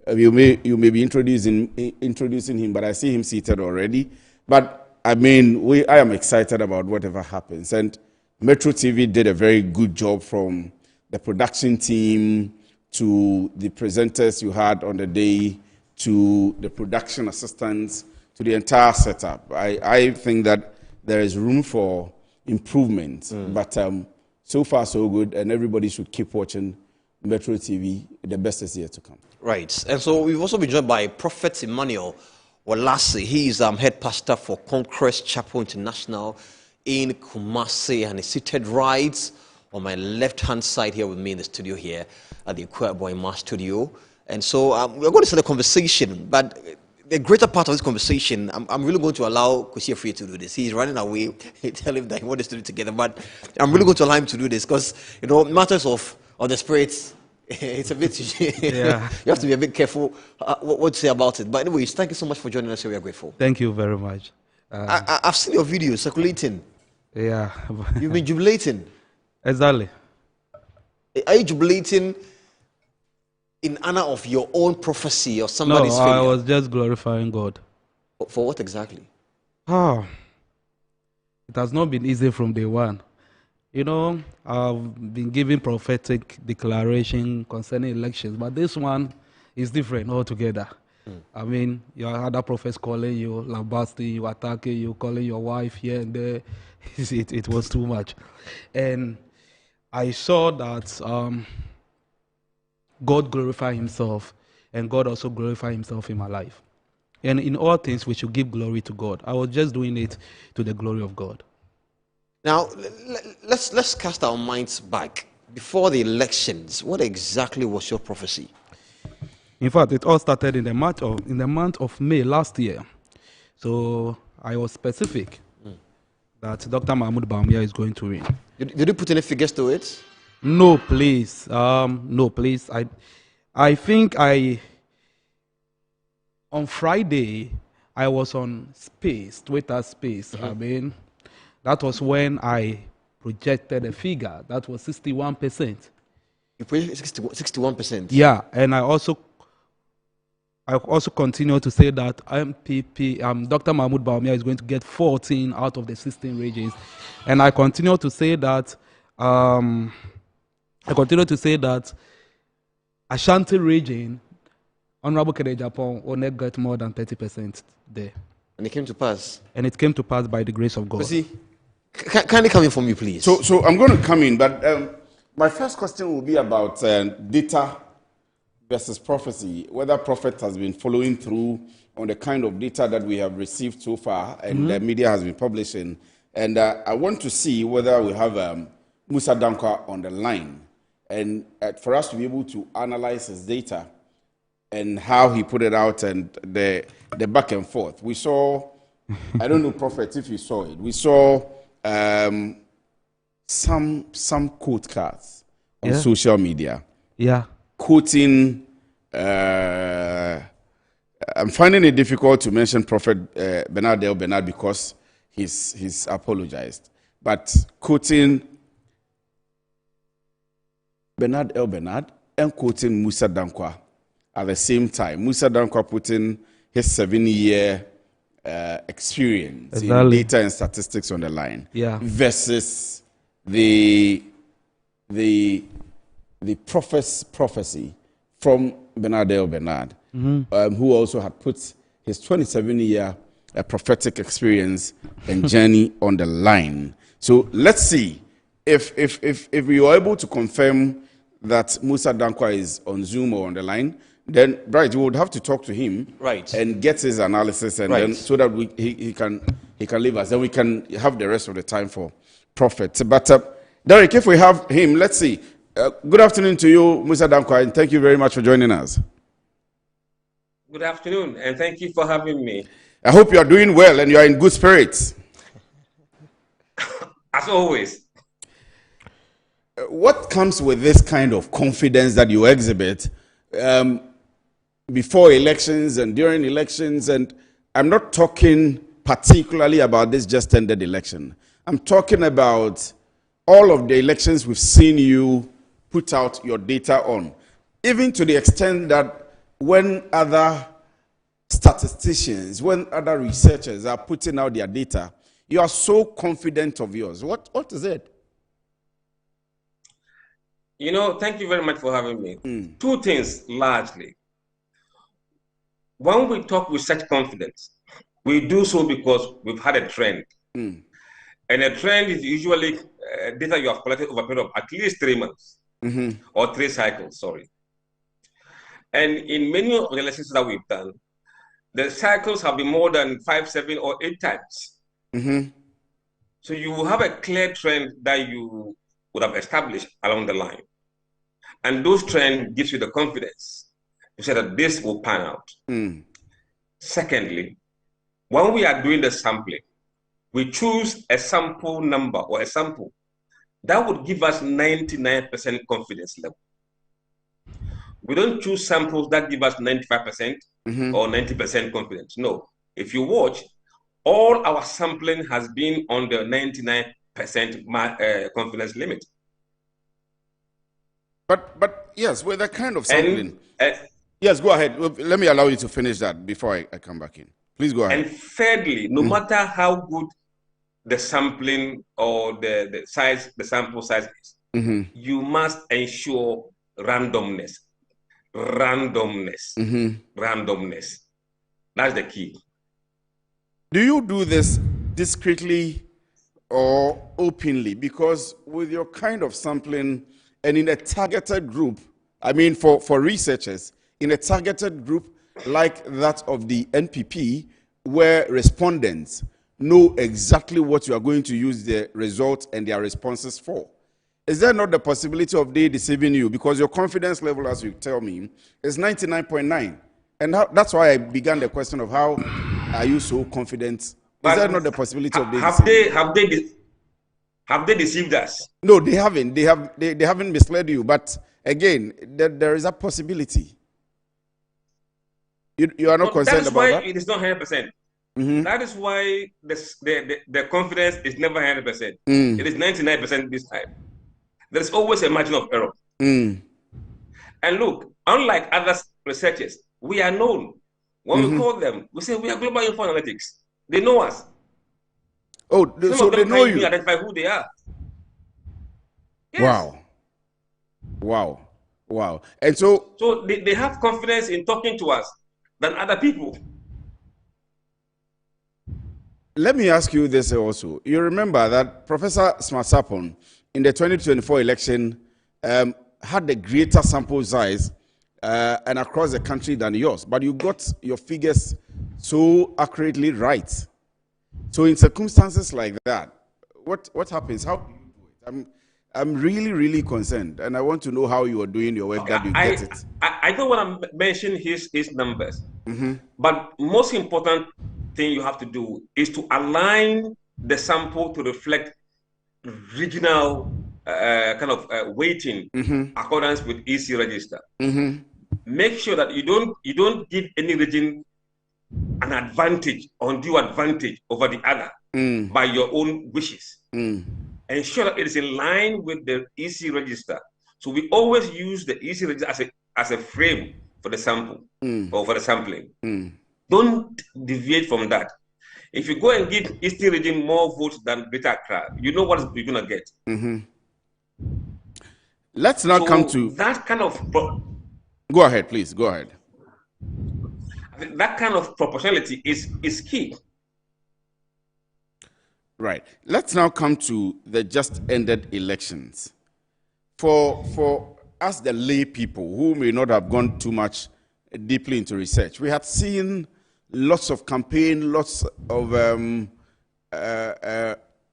you may be introducing him, but I see him seated already. But, I mean, I am excited about whatever happens. And Metro TV did a very good job, from the production team to the presenters you had on the day to the production assistants to the entire setup. I think that there is room for improvement, but so far so good, and everybody should keep watching Metro TV. The best is yet to come. Right, and so we've also been joined by Prophet Emmanuel Walase. He is head pastor for Conquest Chapel International in Kumasi, and he's seated right on my left-hand side here with me in the studio here at the Ikwa Boyma studio. And so we're going to start a conversation, but the greater part of this conversation, I'm really going to allow Kwesi Free to do this. He's running away. Tell him that he wants us to do it together, but I'm really going to allow him to do this because, matters of the spirits, it's a bit, yeah. You have to be a bit careful what to say about it. But anyways, thank you so much for joining us. We are grateful. Thank you very much. I've seen your video circulating. Yeah. You've been jubilating. Exactly. Are you jubilating in honor of your own prophecy or somebody's failure? I was just glorifying God. For what exactly? It has not been easy from day one. I've been giving prophetic declaration concerning elections, but this one is different altogether. I mean, you had other prophets calling you, lambasting you, attacking you, calling your wife here and there. It was too much. And I saw that God glorified himself, and God also glorified himself in my life. And in all things, we should give glory to God. I was just doing it to the glory of God. Now, let's cast our minds back. Before the elections, what exactly was your prophecy? In fact, it all started in the month of May last year. So I was specific that Dr. Mahmoud Bawumia is going to win. Did you put any figures to it? No, please. No, please. I think on Friday, I was on Twitter Space. I mean, that was when I projected a figure. That was 61%. You projected 61%? Yeah, and I also continue to say that Dr. Mahmoud Bawumia is going to get 14 out of the 16 regions. And I continue to say that Ashanti region, Honorable Kennedy Agyapong will not get more than 30% there. And it came to pass? And it came to pass by the grace of God. Can you come in for me, please? So I'm going to come in, but my first question will be about data versus prophecy, whether prophet has been following through on the kind of data that we have received so far and the media has been publishing. And I want to see whether we have Musa Dankwa on the line, and for us to be able to analyze his data and how he put it out and the back and forth. We saw, I don't know, Prophet, if you saw it, we saw some quote cards on social media. Yeah. Quoting, I'm finding it difficult to mention Prophet Bernard El Bernard because he's apologized. But quoting Bernard El Bernard and quoting Musa Dankwa at the same time. Musa Dankwa putting his 7-year experience in data and statistics on the line, versus the prophet's prophecy from Bernard El Bernard, who also had put his 27-year prophetic experience and journey on the line. So let's see if we are able to confirm that Musa Dankwa is on Zoom or on the line. Then, right, we would have to talk to him, and get his analysis, and then so that he can leave us, then we can have the rest of the time for Prophet. But Derek, if we have him, let's see. Good afternoon to you, Musa Dankwa, and thank you very much for joining us. Good afternoon, and thank you for having me. I hope you are doing well and you are in good spirits. As always. What comes with this kind of confidence that you exhibit before elections and during elections? And I'm not talking particularly about this just ended election. I'm talking about all of the elections we've seen you put out your data on, even to the extent that when other statisticians, when other researchers are putting out their data, you are so confident of yours. What is it? You know, thank you very much for having me. Two things, largely. When we talk with such confidence, we do so because we've had a trend. And a trend is usually data you have collected over a period of at least 3 months, or 3 cycles, sorry. And in many of the elections that we've done, the cycles have been more than 5, 7, or 8 times. So you have a clear trend that you would have established along the line. And those trends gives you the confidence to say that this will pan out. Secondly, when we are doing the sampling, we choose a sample number or a sample that would give us 99% confidence level. We don't choose samples that give us 95% or 90% confidence. No. If you watch, all our sampling has been on the 99% confidence limit. But yes, with that kind of sampling. Yes, go ahead. Let me allow you to finish that before I come back in. Please go ahead. And thirdly, no matter how good the sampling or the sample size is, you must ensure randomness. Randomness. That's the key. Do you do this discreetly or openly? Because with your kind of sampling and in a targeted group, I mean for researchers, in a targeted group like that of the NPP, where respondents know exactly what you are going to use the results and their responses for, is there not the possibility of they deceiving you? Because your confidence level, as you tell me, is 99.9. And that's why I began the question of how are you so confident? Is there not the possibility of they have they deceived us? No, they haven't. They haven't misled you. But again, there is a possibility. You are not concerned about that? That is why it is not 100%. That is why the confidence is never 100%. It is 99% this time. There is always a margin of error. And look, unlike other researchers, we are known. When we call them, we say we are Global Info Analytics. They know us. Oh, so they know you. Identify who they are. Yes. Wow. And so they have confidence in talking to us than other people. Let me ask you this also. You remember that Professor Smartsapon in the 2024 election had a greater sample size and across the country than yours, but you got your figures so accurately right. So in circumstances like that, what happens? How do you do it? I'm really concerned, and I want to know how you are doing your work that you get it. I don't want to mention his numbers, but most important thing you have to do is to align the sample to reflect regional kind of weighting accordance with EC register. Make sure that you don't give any region an advantage, undue advantage over the other by your own wishes. Ensure that it is in line with the EC register. So we always use the EC register as a frame for the sample or for the sampling. Don't deviate from that. If you go and give Eastern region more votes than Greater Accra, you know what you're going to get. Let's now come to that kind of. Go ahead, please. Go ahead. That kind of proportionality is key. Right. Let's now come to the just ended elections. For us, the lay people who may not have gone too much deeply into research, we had seen lots of campaign, lots of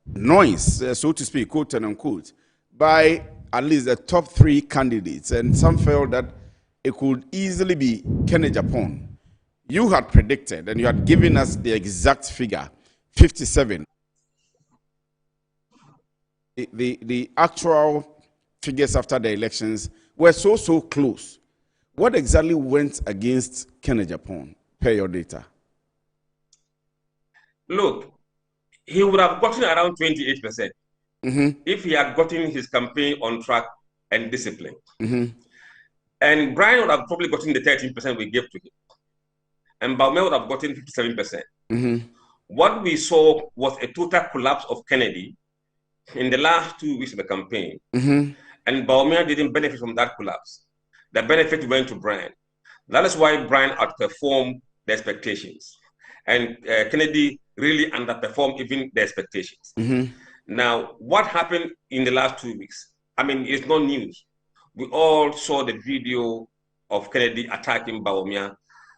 noise, so to speak, quote and unquote, by at least the top 3 candidates, and some felt that it could easily be Ken Agyapong. You had predicted, and you had given us the exact figure, 57. The actual figures after the elections were so close. What exactly went against Ken Agyapong, per your data? Look, he would have gotten around 28% if he had gotten his campaign on track and discipline. And Brian would have probably gotten the 13% we gave to him. And Bawumia would have gotten 57%. What we saw was a total collapse of Kennedy in the last 2 weeks of the campaign. And Bawumia didn't benefit from that collapse. The benefit went to Brian. That is why Brian outperformed the expectations. And Kennedy really underperformed even the expectations. Now, what happened in the last 2 weeks? I mean, it's not news. We all saw the video of Kennedy attacking Bawumia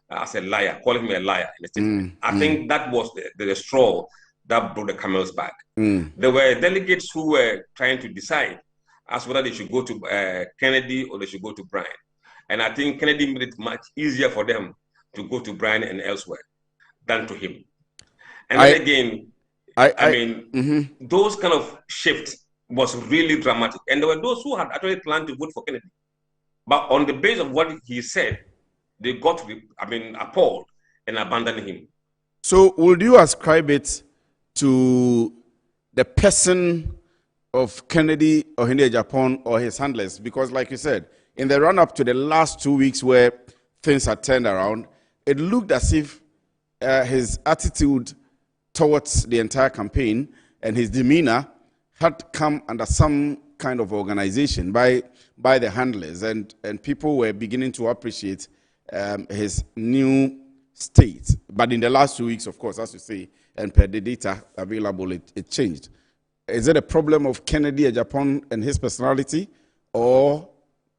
as a liar, calling him a liar in the statement. I think that was the straw that broke the camel's back. There were delegates who were trying to decide as whether they should go to Kennedy or they should go to Brian. And I think Kennedy made it much easier for them to go to Brian and elsewhere than to him. And then again, I mean, those kind of shifts was really dramatic. And there were those who had actually planned to vote for Kennedy. But on the basis of what he said, they got, appalled and abandoned him. So would you ascribe it to the person of Kennedy Ohene Agyapong or his handlers? Because like you said, in the run-up to the last 2 weeks where things had turned around, it looked as if his attitude towards the entire campaign and his demeanor had come under some kind of organization by the handlers, and people were beginning to appreciate his new state. But in the last 2 weeks, of course, as you say, and per the data available, it changed. Is it a problem of Kennedy Agyapong and his personality, or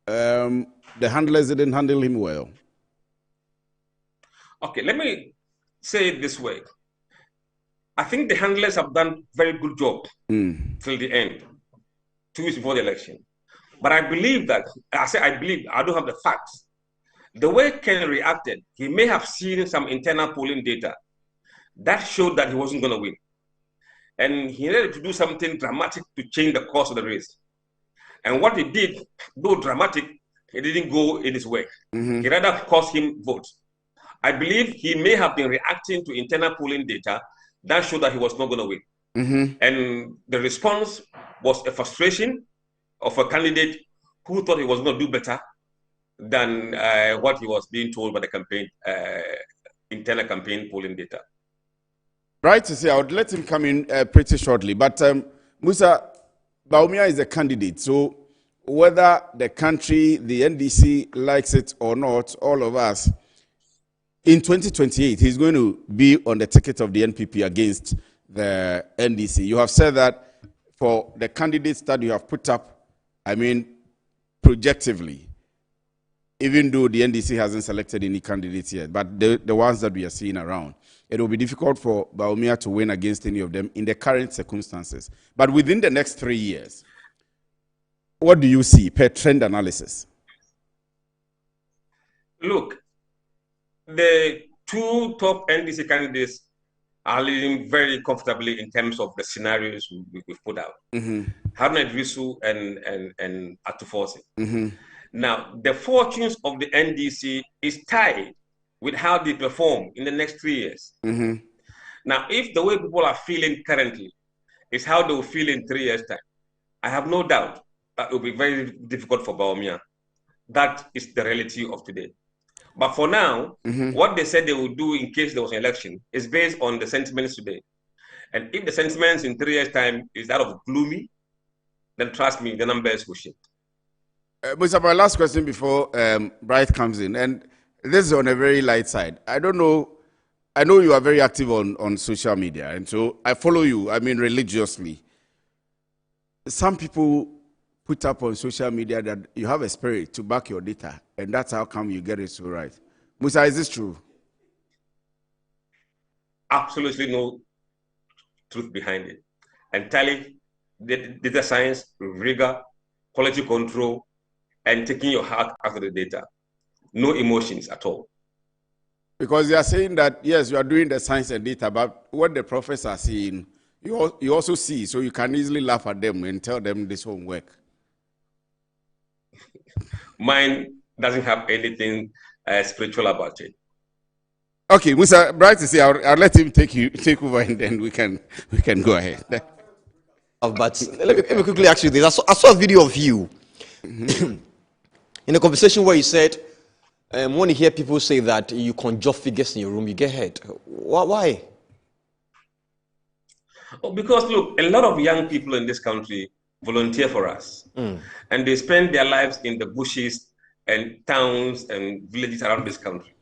the handlers didn't handle him well? Okay, let me say it this way. I think the handlers have done very good job till the end, 2 weeks before the election. But I believe that, I don't have the facts. The way Ken reacted, he may have seen some internal polling data that showed that he wasn't going to win. And he needed to do something dramatic to change the course of the race. And what he did, though dramatic, it didn't go in his way. He rather cost him votes. I believe he may have been reacting to internal polling data that showed that he was not going to win. And the response was a frustration of a candidate who thought he was going to do better than what he was being told by the campaign, internal campaign polling data. Right to say, I would let him come in pretty shortly. But Musa, Bawumia is a candidate. So whether the country, the NDC likes it or not, all of us, in 2028, he's going to be on the ticket of the NPP against the NDC. You have said that for the candidates that you have put up, projectively, even though the NDC hasn't selected any candidates yet, but the ones that we are seeing around, it will be difficult for Bawumia to win against any of them in the current circumstances. But within the next 3 years, what do you see per trend analysis? Look, the two top NDC candidates are leading very comfortably in terms of the scenarios we've put out. Haruna Iddrisu and Ato Forson. Now, the fortunes of the NDC is tied with how they perform in the next 3 years. Now, if the way people are feeling currently is how they will feel in 3 years' time, I have no doubt that it will be very difficult for Bawumia. That is the reality of today. But for now, what they said they would do in case there was an election is based on the sentiments today. And if the sentiments in 3 years' time is that of gloomy, then trust me, the numbers will shift. But my last question before Bright comes in, and this is on a very light side. I know you are very active on social media, and so I follow you, religiously. Some people put up on social media that you have a spirit to back your data, and that's how come you get it so right. Musa, is this true? Absolutely no truth behind it. Entirely data science, rigor, quality control, and taking your heart out of the data. No emotions at all. Because they are saying that, yes, you are doing the science and data, but what the professors are seeing, you also see, so you can easily laugh at them and tell them this won't work. Mine doesn't have anything spiritual about it. Okay, Musa, Bright to say, I'll let him take over, and then we can go ahead. But let me quickly ask you this. I saw a video of you in a conversation where you said, when you hear people say that you conjure figures in your room, you get hurt. Why? Oh, because look, a lot of young people in this country volunteer for us. And they spend their lives in the bushes and towns and villages around this country.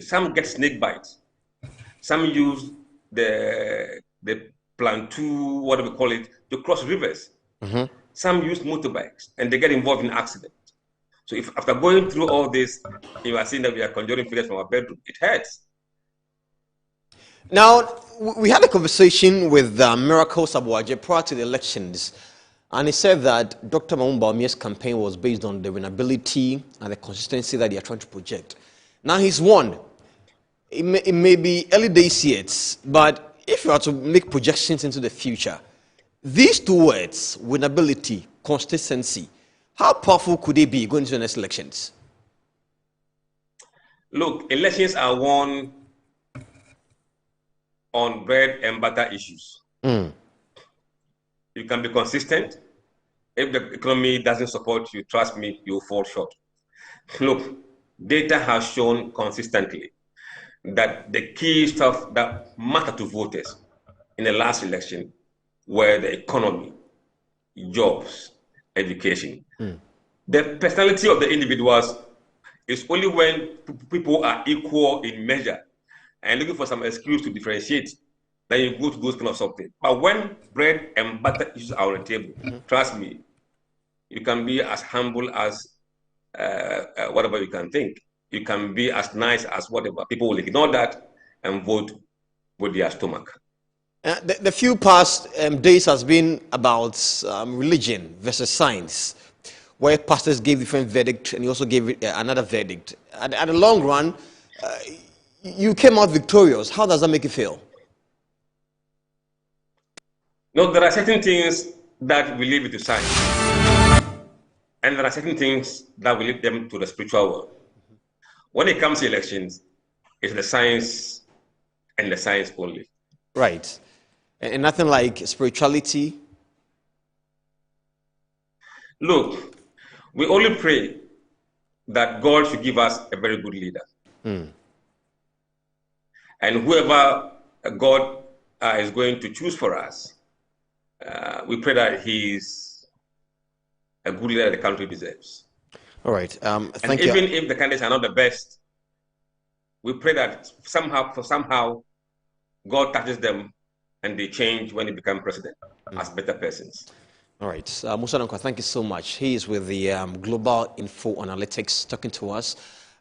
Some get snake bites. Some use the plantu, what do we call it, to cross rivers. Some use motorbikes and they get involved in accidents. So if after going through all this, you are saying that we are conjuring figures from our bedroom, it hurts. Now, we had a conversation with Miracle Sabuaje prior to the elections, And he said that Dr. Mahmoud Bawumia's campaign was based on the winnability and the consistency that they are trying to project. Now he's won. It may be early days yet, but if you are to make projections into the future, these two words, winnability, consistency, how powerful could they be going into the next elections? Look, elections are won on bread and butter issues. You can be consistent. If the economy doesn't support you, trust me, you'll fall short. Look, data has shown consistently that the key stuff that mattered to voters in the last election were the economy, jobs, education. The personality of the individuals is only when people are equal in measure and looking for some excuse to differentiate, then you go to those kind of something. But when bread and butter issues are on the table, trust me, you can be as humble as whatever you can think. You can be as nice as whatever. People will ignore that and vote with their stomach. The few past days has been about religion versus science, where pastors gave different verdict and you also gave another verdict. At the long run, you came out victorious. How does that make you feel? No, there are certain things that we leave it to science. And there are certain things that we leave them to the spiritual world. When it comes to elections, it's the science and the science only. Right. And nothing like spirituality? Look, we only pray that God should give us a very good leader. And whoever God is going to choose for us, we pray that he is a good leader the country deserves. All right. Thank you. Even if the candidates are not the best, we pray that somehow God touches them and they change when they become president as better persons. All right. Musa Danquah, thank you so much. He is with the Global Info Analytics talking to us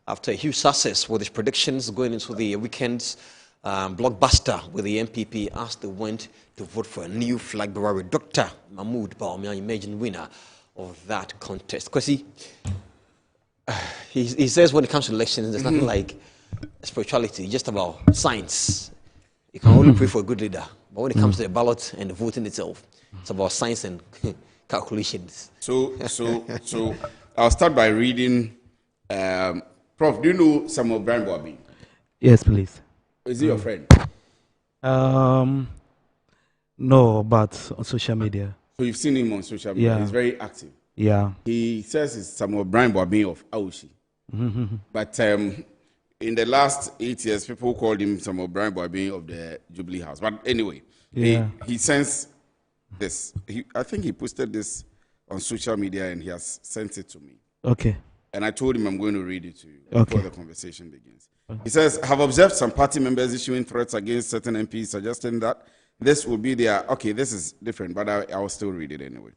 after a huge success with his predictions going into the weekend's blockbuster with the MPP as they went to vote for a new flag bearer with Dr. Mahmoud Bawumia, imagined winner of that contest. Because he says when it comes to elections, there's nothing like spirituality, just about science. You can only pray for a good leader. But when it comes to the ballot and the voting itself, it's about science and calculations. So I'll start by reading. Prof, do you know Samuel Brian Boabi? Yes, please. Is he your friend? No, but on social media. So you've seen him on social media. Yeah. He's very active. Yeah. He says it's Samuel Brian Boabi of Aushi. But in the last 8 years, people called him Samuel Brian Boabi of the Jubilee House. But anyway, he sends this. I think he posted this on social media and he has sent it to me. Okay. And I told him I'm going to read it to you before the conversation begins. He says, have observed some party members issuing threats against certain MPs, suggesting that this will be their, okay, this is different, but I will still read it anyway.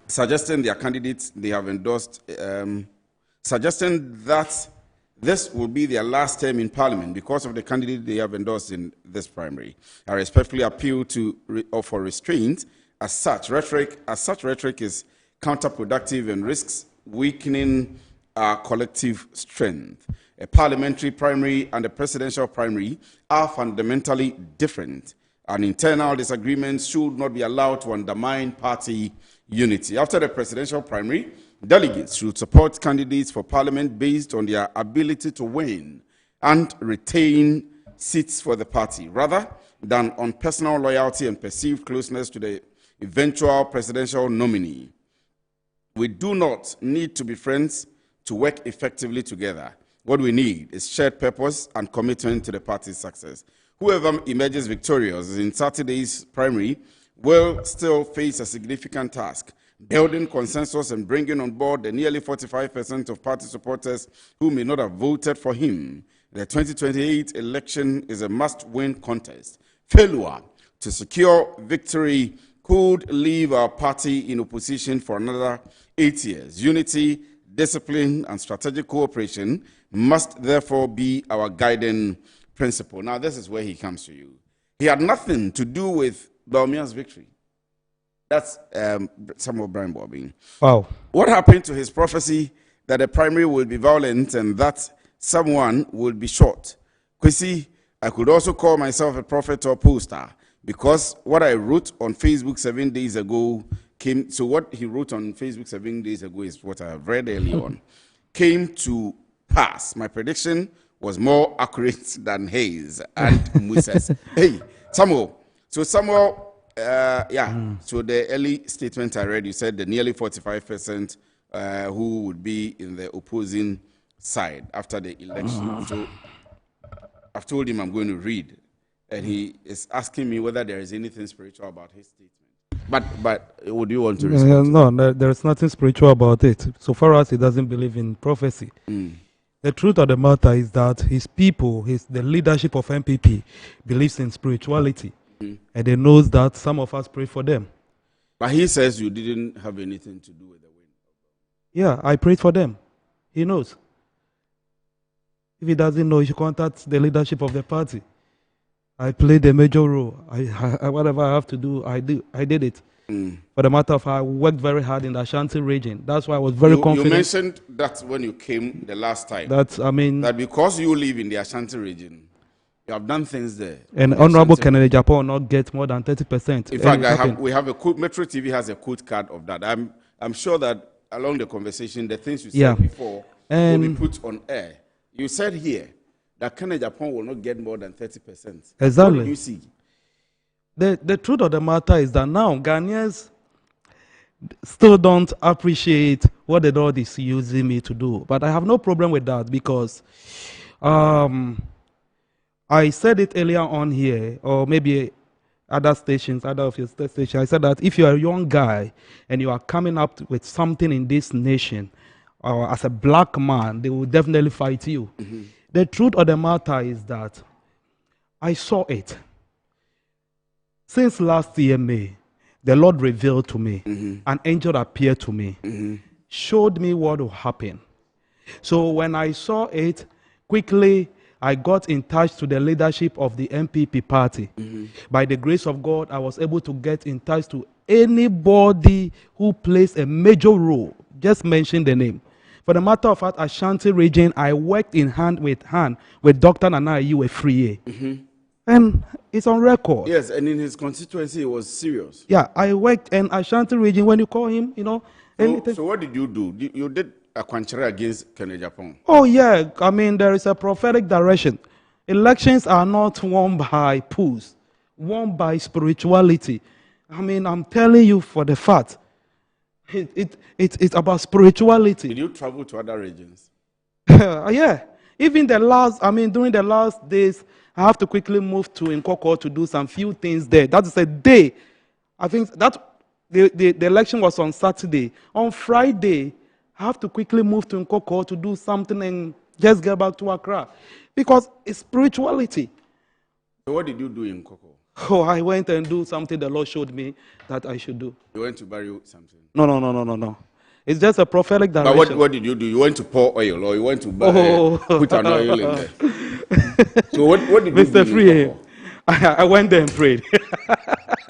Suggesting their candidates they have endorsed, suggesting that this will be their last term in Parliament because of the candidate they have endorsed in this primary. I respectfully appeal to for restraint. As such rhetoric is counterproductive and risks weakening our collective strength. A parliamentary primary and a presidential primary are fundamentally different, and internal disagreements should not be allowed to undermine party unity. After the presidential primary, delegates should support candidates for parliament based on their ability to win and retain seats for the party, rather than on personal loyalty and perceived closeness to the eventual presidential nominee. We do not need to be friends to work effectively together. What we need is shared purpose and commitment to the party's success. Whoever emerges victorious in Saturday's primary will still face a significant task, building consensus and bringing on board the nearly 45% of party supporters who may not have voted for him. The 2028 election is a must-win contest. Failure to secure victory could leave our party in opposition for another 8 years. Unity, discipline, and strategic cooperation must therefore be our guiding principle. Now, this is where he comes to you. He had nothing to do with Bawumia's victory. That's Samuel Brian Bobby. Wow. What happened to his prophecy that the primary will be violent and that someone will be shot? Kwesi, I could also call myself a prophet or poster because what I wrote on Facebook 7 days ago came. So what he wrote on Facebook 7 days ago is what I have read early on. Came to pass. My prediction was more accurate than Hayes and Moses. Hey, Samuel. So Samuel. So the early statement I read, you said the nearly 45% who would be in the opposing side after the election. So I've told him I'm going to read, and he is asking me whether there is anything spiritual about his statement. But would you want to respond? No, there is nothing spiritual about it. So far as he doesn't believe in prophecy. The truth of the matter is that his people, the leadership of MPP, believes in spirituality. And they knows that some of us pray for them. But he says you didn't have anything to do with the win. Yeah, I prayed for them. He knows. If he doesn't know, he should contact the leadership of the party. I played a major role. Whatever I have to do, I did it. For the matter of fact, I worked very hard in the Ashanti region. That's why I was very confident. You mentioned that when you came the last time. That because you live in the Ashanti region, you have done things there. And Honorable Kennedy Agyapong will not get more than 30%. In fact, we have a code. Metro TV has a code card of that. I'm sure that along the conversation, the things you said before will be put on air. You said here that Kennedy Agyapong will not get more than 30%. Exactly. What do you see? The truth of the matter is that now Ghanaians still don't appreciate what the Lord is using me to do. But I have no problem with that because I said it earlier on here, or maybe other stations, other of your stations. I said that if you're a young guy and you are coming up with something in this nation, or as a black man, they will definitely fight you. The truth of the matter is that I saw it. Since last year, May, the Lord revealed to me, an angel appeared to me, showed me what will happen. So when I saw it, quickly, I got in touch to the leadership of the MPP party. By the grace of God, I was able to get in touch to anybody who plays a major role. Just mention the name. For the matter of fact, Ashanti region, I worked in hand with Dr. Nana Ayew Afriyie. And it's on record. Yes, and in his constituency, it was serious. Yeah, I worked in Ashanti region. When you call him, So what did you do? You did a quanchera against Kennedy Agyapong. Oh, yeah. I mean, there is a prophetic direction. Elections are not won by polls, won by spirituality. I mean, I'm telling you for the fact. It's about spirituality. Did you travel to other regions? Yeah. Even during the last days, I have to quickly move to Nkoko to do some few things there. That is a day. I think that the election was on Saturday. On Friday, I have to quickly move to Nkoko to do something and just get back to Accra. Because it's spirituality. So what did you do in Nkoko? Oh, I went and do something the Lord showed me that I should do. You went to bury something? No. It's just a prophetic direction. But what did you do? You went to pour oil or you went to put an oil in there? So what did you do? Mr. Free, I went there and prayed.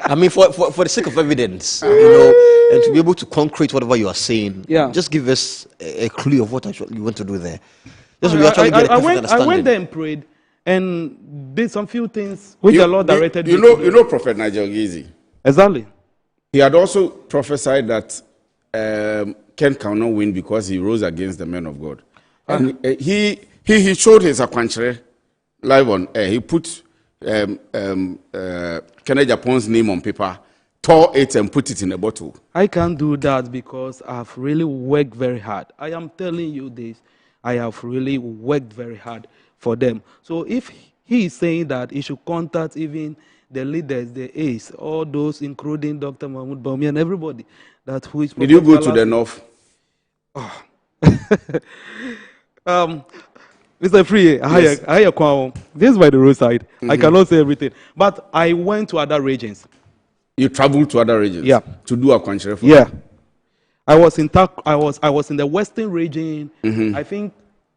I mean, for the sake of evidence, and to be able to concrete whatever you are saying, just give us a clue of what actually you want to do there. Just we actually get a perfect understanding. I went there and prayed and did some few things which the Lord directed me. You know Prophet Nigel Gezi? Exactly. He had also prophesied that Ken cannot win because he rose against the men of God. And he showed his Akwanchere live on air. He put Kennedy Agyapong's name on paper, tore it and put it in a bottle. I can't do that because I've really worked very hard. I am telling you this. I have really worked very hard for them. So if he is saying that he should contact even the leaders, the ACE, all those, including Dr. Mahmoud Bawumia and everybody, that who is... Did you go to the north? Oh. Mr. Free, this is by the roadside. I cannot say everything. But I went to other regions. You traveled to other regions? Yeah. To do a Akwanchere for them? I was in the western region. I think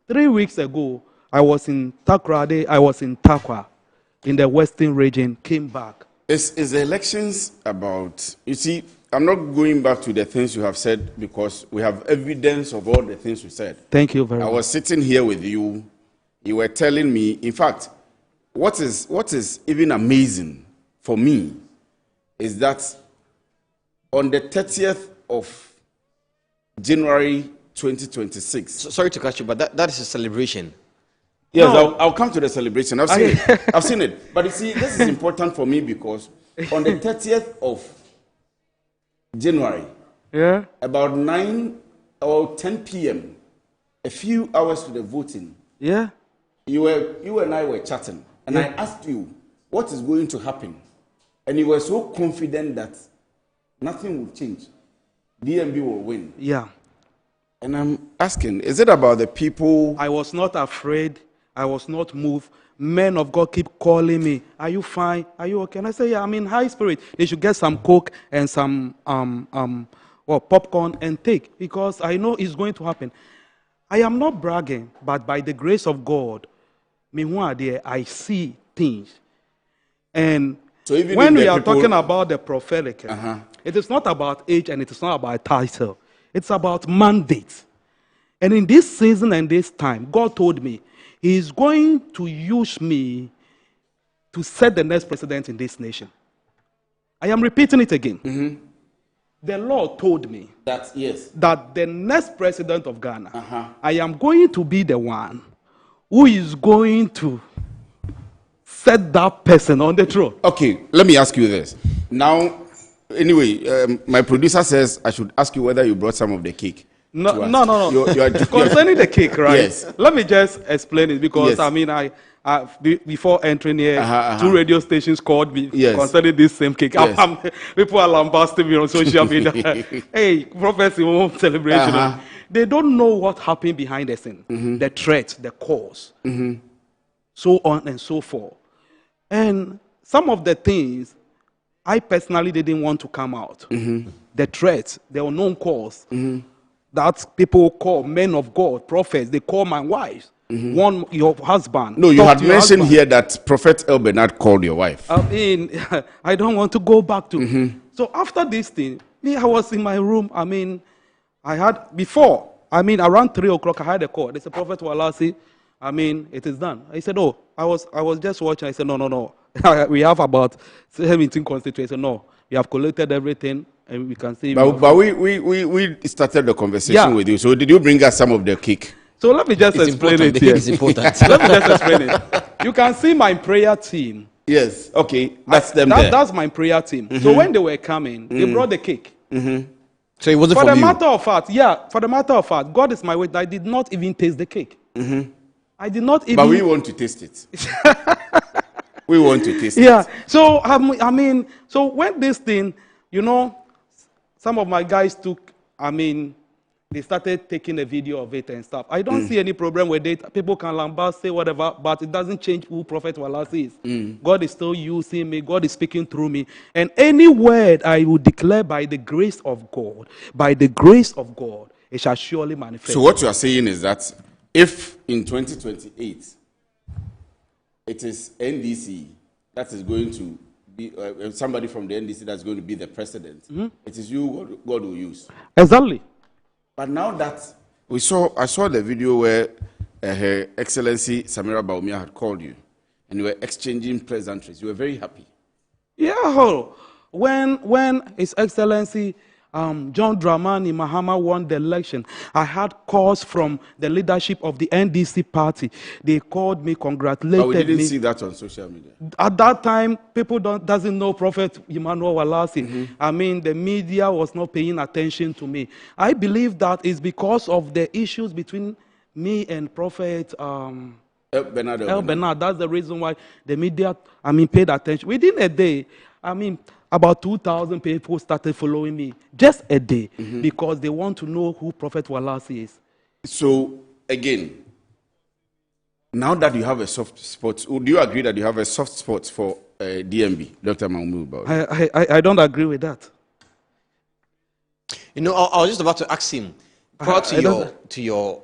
3 weeks ago, I was in Takoradi, I was in Takwa, in the western region, came back. Is the elections about, you see, I'm not going back to the things you have said because we have evidence of all the things you said. Thank you very much. I was sitting here with you. You were telling me, in fact, what is even amazing for me is that on the 30th of January 2026. Sorry to catch you, but that is a celebration. Yes, no. I'll come to the celebration. I've seen it. I've seen it. But you see, this is important for me because on the 30th of January, about 9 or 10 p.m., a few hours to the voting, you and I were chatting, and I asked you what is going to happen, and you were so confident that nothing will change. DMB will win. Yeah. And I'm asking, is it about the people? I was not afraid. I was not moved. Men of God keep calling me. Are you fine? Are you okay? And I say, yeah, I'm in high spirit. They should get some Coke and some popcorn and take, because I know it's going to happen. I am not bragging, but by the grace of God, I see things. And so when we are talking about the prophetic, it is not about age and it is not about title. It's about mandate. And in this season and this time, God told me He is going to use me to set the next president in this nation. I am repeating it again. The Lord told me that the next president of Ghana, I am going to be the one who is going to set that person on the throne. Okay, let me ask you this. Now, anyway, my producer says I should ask you whether you brought some of the cake. No. Concerning the cake, right? Yes. Let me just explain it because, I mean, before entering here, 2 radio stations called me concerning this same cake. People are lambasting me on social media. Hey, prophecy celebration. They don't know what happened behind the scene, the threat, the cause, so on and so forth. And some of the things I personally didn't want to come out. The threats, the unknown cause that people call men of God, prophets, they call my wives. One, your husband. No, you had mentioned here that Prophet El Bernard called your wife. I mean, I don't want to go back to. So after this thing, I was in my room. I mean, I had, before, around 3 o'clock, I had a call. They said, Prophet Walasi, it is done. I said, oh, I was just watching. I said, no. We have about 17 constituencies. No, we have collected everything, and we can see. But we started the conversation with you. So did you bring us some of the cake? So let me just explain it here. It's important. Let me just explain it. You can see my prayer team. Yes. Okay. That's them there. That's my prayer team. So when they were coming, they brought the cake. So it wasn't for from the you? matter of fact, for the matter of fact, God is my witness. I did not even taste the cake. I did not even. But we want to taste it. We want to taste it. Yeah. So, so when this thing, some of my guys took, they started taking a video of it and stuff. I don't see any problem with it. People can lambast, say whatever, but it doesn't change who Prophet Walasi is. God is still using me. God is speaking through me. And any word I will declare by the grace of God, it shall surely manifest. So what you are saying is that if in 2028, it is NDC that is going to be, somebody from the NDC that's going to be the president, it is you God will use. Exactly. But now that I saw the video where Her Excellency Samira Bawumia had called you, and you were exchanging pleasantries. You were very happy. Yeah, when His Excellency John Dramani Mahama won the election, I had calls from the leadership of the NDC party. They called me, congratulated me. But we didn't see that on social media. At that time, people doesn't know Prophet Emmanuel Walasi. The media was not paying attention to me. I believe that is because of the issues between me and Prophet El Bernard. That's the reason why the media, paid attention. Within a day, about 2,000 people started following me. Just a day. Because they want to know who Prophet Walasi is. So, again, now that you have a soft spot, do you agree that you have a soft spot for DMB, Dr. Mahmoud? I don't agree with that. I was just about to ask him, prior to your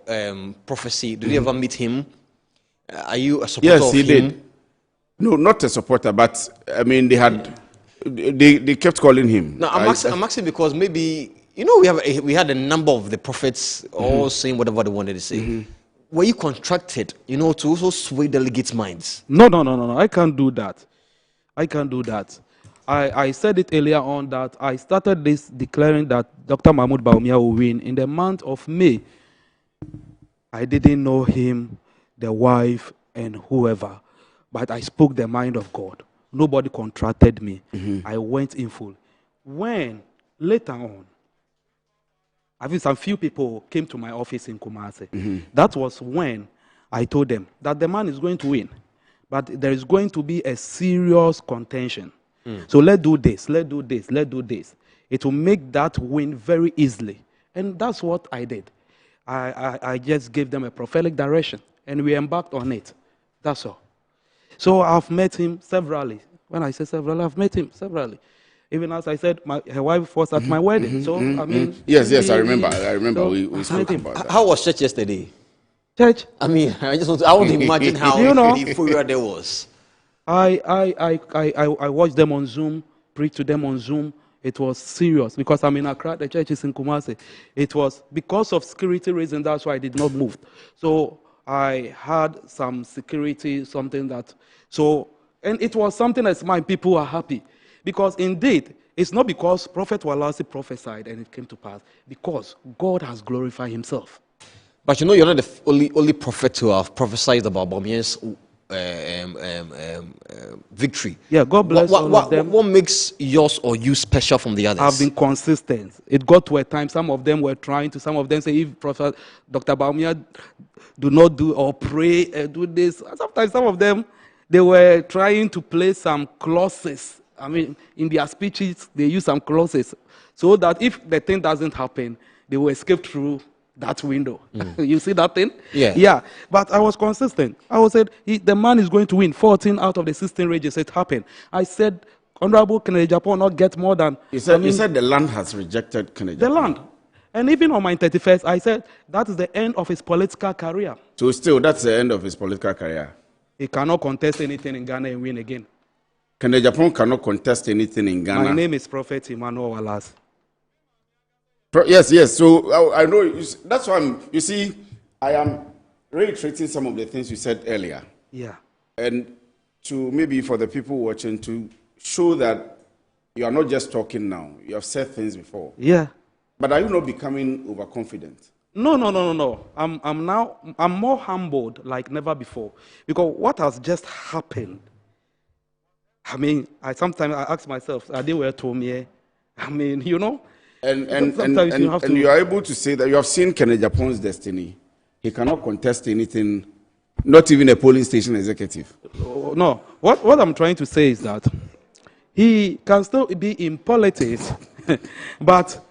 prophecy, did you ever meet him? Are you a supporter of him? Yes, he did. No, not a supporter, but, they had They kept calling him. No, I'm asking because maybe, you know, we had a number of the prophets all saying whatever they wanted to say. Were you contracted, you know, to also sway delegates' minds? No. I can't do that. I said it earlier on that I started this declaring that Dr. Mahmoud Bawumia will win in the month of May. I didn't know him, the wife, and whoever, but I spoke the mind of God. Nobody contracted me. I went in full. When later on, I think some few people came to my office in Kumasi. That was when I told them that the man is going to win, but there is going to be a serious contention. So let's do this. It will make that win very easily. And that's what I did. I just gave them a prophetic direction, and we embarked on it. That's all. So I've met him severally. When I say severally, I've met him severally. Even as I said, her wife was at my wedding. So, I mean... Yes, I remember. So we spoke about that. How was church yesterday? Church? I mean, I want to imagine how euphoria there was. I watched them on Zoom, preached to them on Zoom. It was serious because I'm in Accra, the church is in Kumasi. It was because of security reasons, that's why I did not move. So I had some security, something that... And it was something that my people are happy. Because indeed, it's not because Prophet Walasi prophesied and it came to pass, because God has glorified himself. But you know, you're not the only prophet to have prophesied about Bawumia's victory. Yeah, God bless all of them. What makes yours or you special from the others? I've been consistent. It got to a time, some of them were trying to, some of them say, if Prophet Dr. Bawumia do not do or pray, do this. Sometimes some of them, they were trying to play some clauses. I mean, in their speeches, they use some clauses so that if the thing doesn't happen, they will escape through that window. You see that thing? Yeah. Yeah. But I was consistent. I said, the man is going to win 14 out of the 16 rages. It happened. I said, Honorable Kennedy Agyapong not get more than... You said the land has rejected Kennedy Agyapong. The land. And even on my 31st, I said, that is the end of his political career. So still, that's the end of his political career? He cannot contest anything in Ghana and win again. Kennedy Agyapong cannot contest anything in Ghana. My name is Prophet Emmanuel Wallace. Yes. So I know. That's why you see, I am reiterating some of the things you said earlier. Yeah. And to maybe for the people watching to show that you are not just talking now. You have said things before. Yeah. But are you not becoming overconfident? No. I'm more humbled like never before. Because what has just happened, I mean, sometimes I ask myself, are they were told me? I mean, you know? And you are able to say that you have seen Kennedy Agyapong's destiny. He cannot contest anything, not even a polling station executive. No. What I'm trying to say is that he can still be in politics, but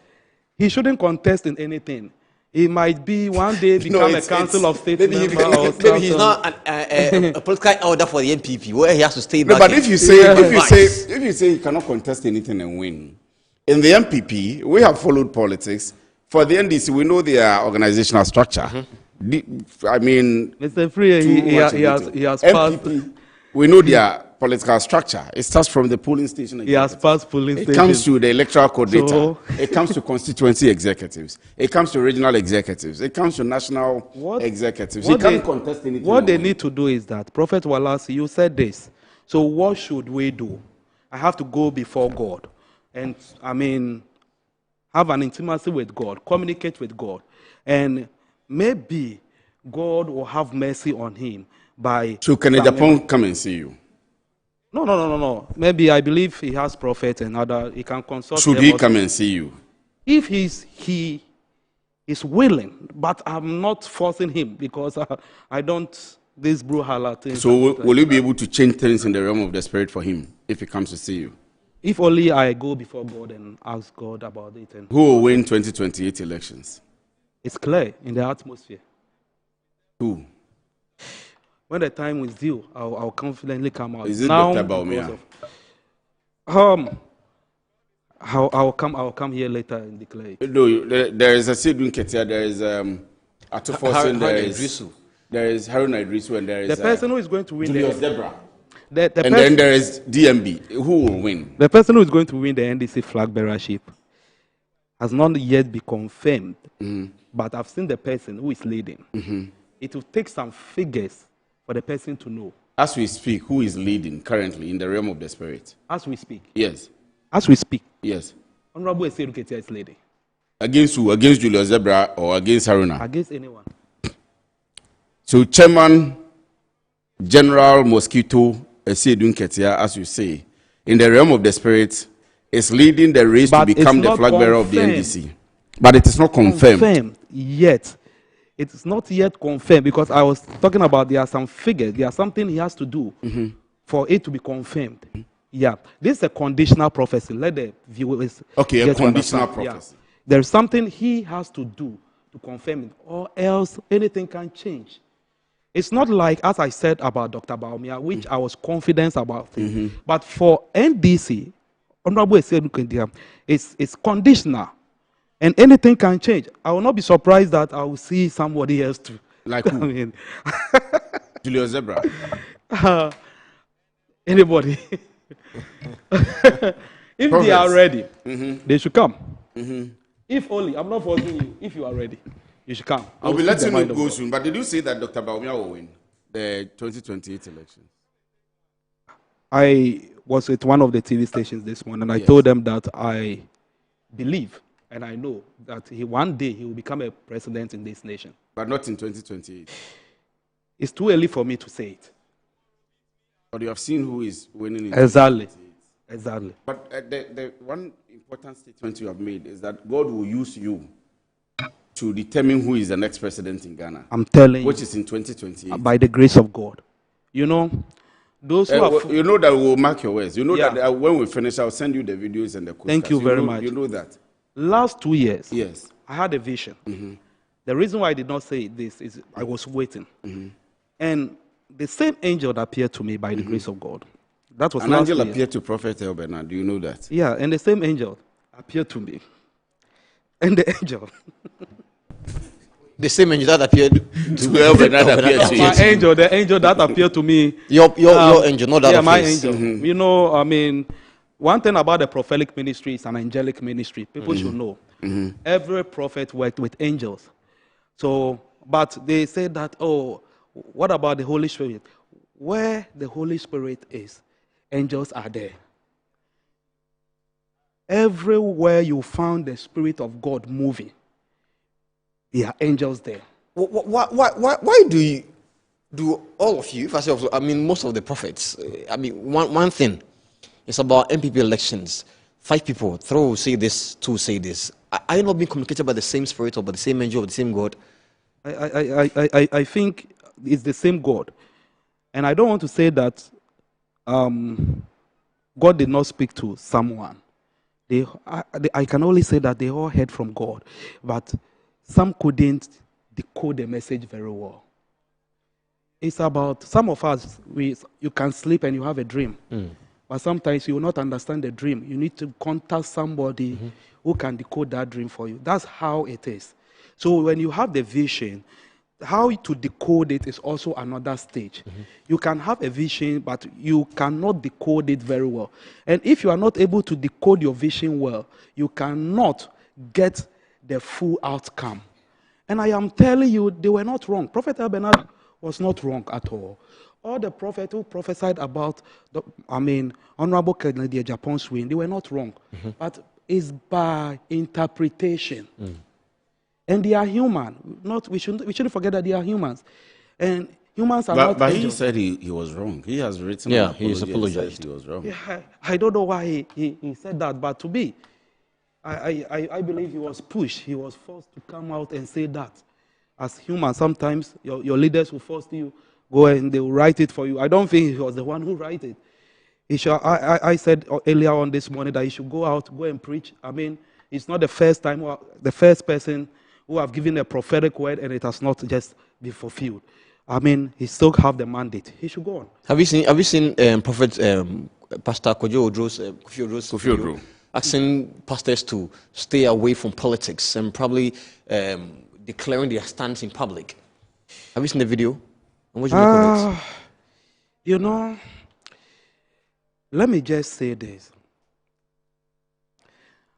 he shouldn't contest in anything. He might be one day become a council of state member or something. Maybe he's not a political order for the NPP where he has to stay back. No, but if you say he cannot contest anything and win, in the NPP we have followed politics. For the NDC, we know their organizational structure. I mean, Mr. Free, he has passed. NPP, we know their political structure. It starts from the polling station. He has passed polling station. It comes to the electoral coordinator. It comes to constituency executives. It comes to regional executives. It comes to national executives. He can't contest anything. What they need to do is that, Prophet Wallace, you said this. So what should we do? I have to go before God. And, I mean, have an intimacy with God. Communicate with God. And maybe God will have mercy on him by... So can Kennedy Agyapong come and see you? No. Maybe I believe he has prophet and other. He can consult. Should he come and see you? If he is willing, but I'm not forcing him because I don't this brouhaha thing. So will you be able to change things in the realm of the spirit for him if he comes to see you? If only I go before God and ask God about it. And who will win 2028 elections? It's clear in the atmosphere. Who? When the time is due, I'll confidently come out. Is it Dr. Bawumia? I'll come here later and declare it. No, there is a Sidwin Ketia, there is Atufosin, there is Haruna Idrisu, and there is the person who is going to win Julius Debra. And then there is DMB. Who will win? The person who is going to win the NDC flag bearership has not yet been confirmed, but I've seen the person who is leading. It will take some figures for the person to know. As we speak, who is leading currently in the realm of the spirit? As we speak. Yes. As we speak. Yes. Honorable Esedu Ketia is leading. Against who? Against Julius Zebra or against Haruna? Against anyone. So Chairman General Mosquito Esedu Ketia, as you say, in the realm of the spirit, is leading the race to become the flag bearer of the NDC. But it is not confirmed. Yet. It is not yet confirmed because I was talking about there are some figures, there are something he has to do for it to be confirmed. Yeah, this is a conditional prophecy. Let the viewers. Okay, a conditional prophecy. Yeah. There is something he has to do to confirm it, or else anything can change. It's not like, as I said about Dr. Bawumia, which I was confident about it. But for NDC, Honorable Esedu Ketia, it's conditional. And anything can change. I will not be surprised that I will see somebody else too. Like who? I mean, Julius Zebra. Anybody. If they are ready, they should come. If only, I'm not forcing you. If you are ready, you should come. We'll be letting you go soon. But did you say that Dr. Bawumia will win the 2028 election? I was at one of the TV stations this morning, and I told them that I believe and I know that one day he will become a president in this nation. But not in 2028. It's too early for me to say it. But you have seen who is winning in Exactly. Exactly. But the one important statement you have made is that God will use you to determine who is the next president in Ghana. I'm telling you. Which is in 2028. By the grace of God. You know, those who are... You know that we will mark your words. You know that when we finish, I'll send you the videos and the questions. Thank you very much. You know that. Last 2 years, yes, I had a vision. The reason why I did not say this is I was waiting. And the same angel that appeared to me by the grace of God. That was an angel appeared to Prophet El Bernard. Do you know that? Yeah, and the same angel appeared to me. And the angel. The same angel that appeared to El Bernard appeared to you. My angel, the angel that appeared to me. Your angel, not that of my his. angel. You know, I mean, one thing about the prophetic ministry is an angelic ministry. People should know. Every prophet worked with angels. So, but they say that, oh, what about the Holy Spirit? Where the Holy Spirit is, angels are there. Everywhere you found the Spirit of God moving, there are angels there. Why do all of you, if I say, I mean, most of the prophets, I mean, one thing, it's about MPP elections. 5 people, 3 say this, 2 say this. Are you not being communicated by the same Spirit or by the same angel or the same God? I think it's the same God. And I don't want to say that God did not speak to someone. I can only say that they all heard from God. But some couldn't decode the message very well. It's about, some of us, you can sleep and you have a dream. But sometimes you will not understand the dream. You need to contact somebody who can decode that dream for you. That's how it is. So when you have the vision, how to decode it is also another stage. You can have a vision, but you cannot decode it very well. And if you are not able to decode your vision well, you cannot get the full outcome. And I am telling you, they were not wrong. Prophet El Bernard was not wrong at all. All the prophets who prophesied about, Honorable Kennedy Agyapong's win, they were not wrong. But it's by interpretation. And they are human. We shouldn't forget that they are humans. And humans are not But angels. he said he was wrong. He has written an apology. He's apologized. He was wrong. Yeah, I don't know why he said that, but to me, I believe he was pushed. He was forced to come out and say that. As humans, sometimes your leaders will force you, go and they will write it for you. I don't think he was the one who wrote it. I said earlier on this morning that he should go out, go and preach. I mean, it's not the first time, the first person who have given a prophetic word and it has not just been fulfilled. I mean, he still have the mandate. He should go on. Have you seen Prophet Pastor Kofi Odro's asking pastors to stay away from politics and probably declaring their stance in public? Have you seen the video? And what do you make of it? You know, Let me just say this.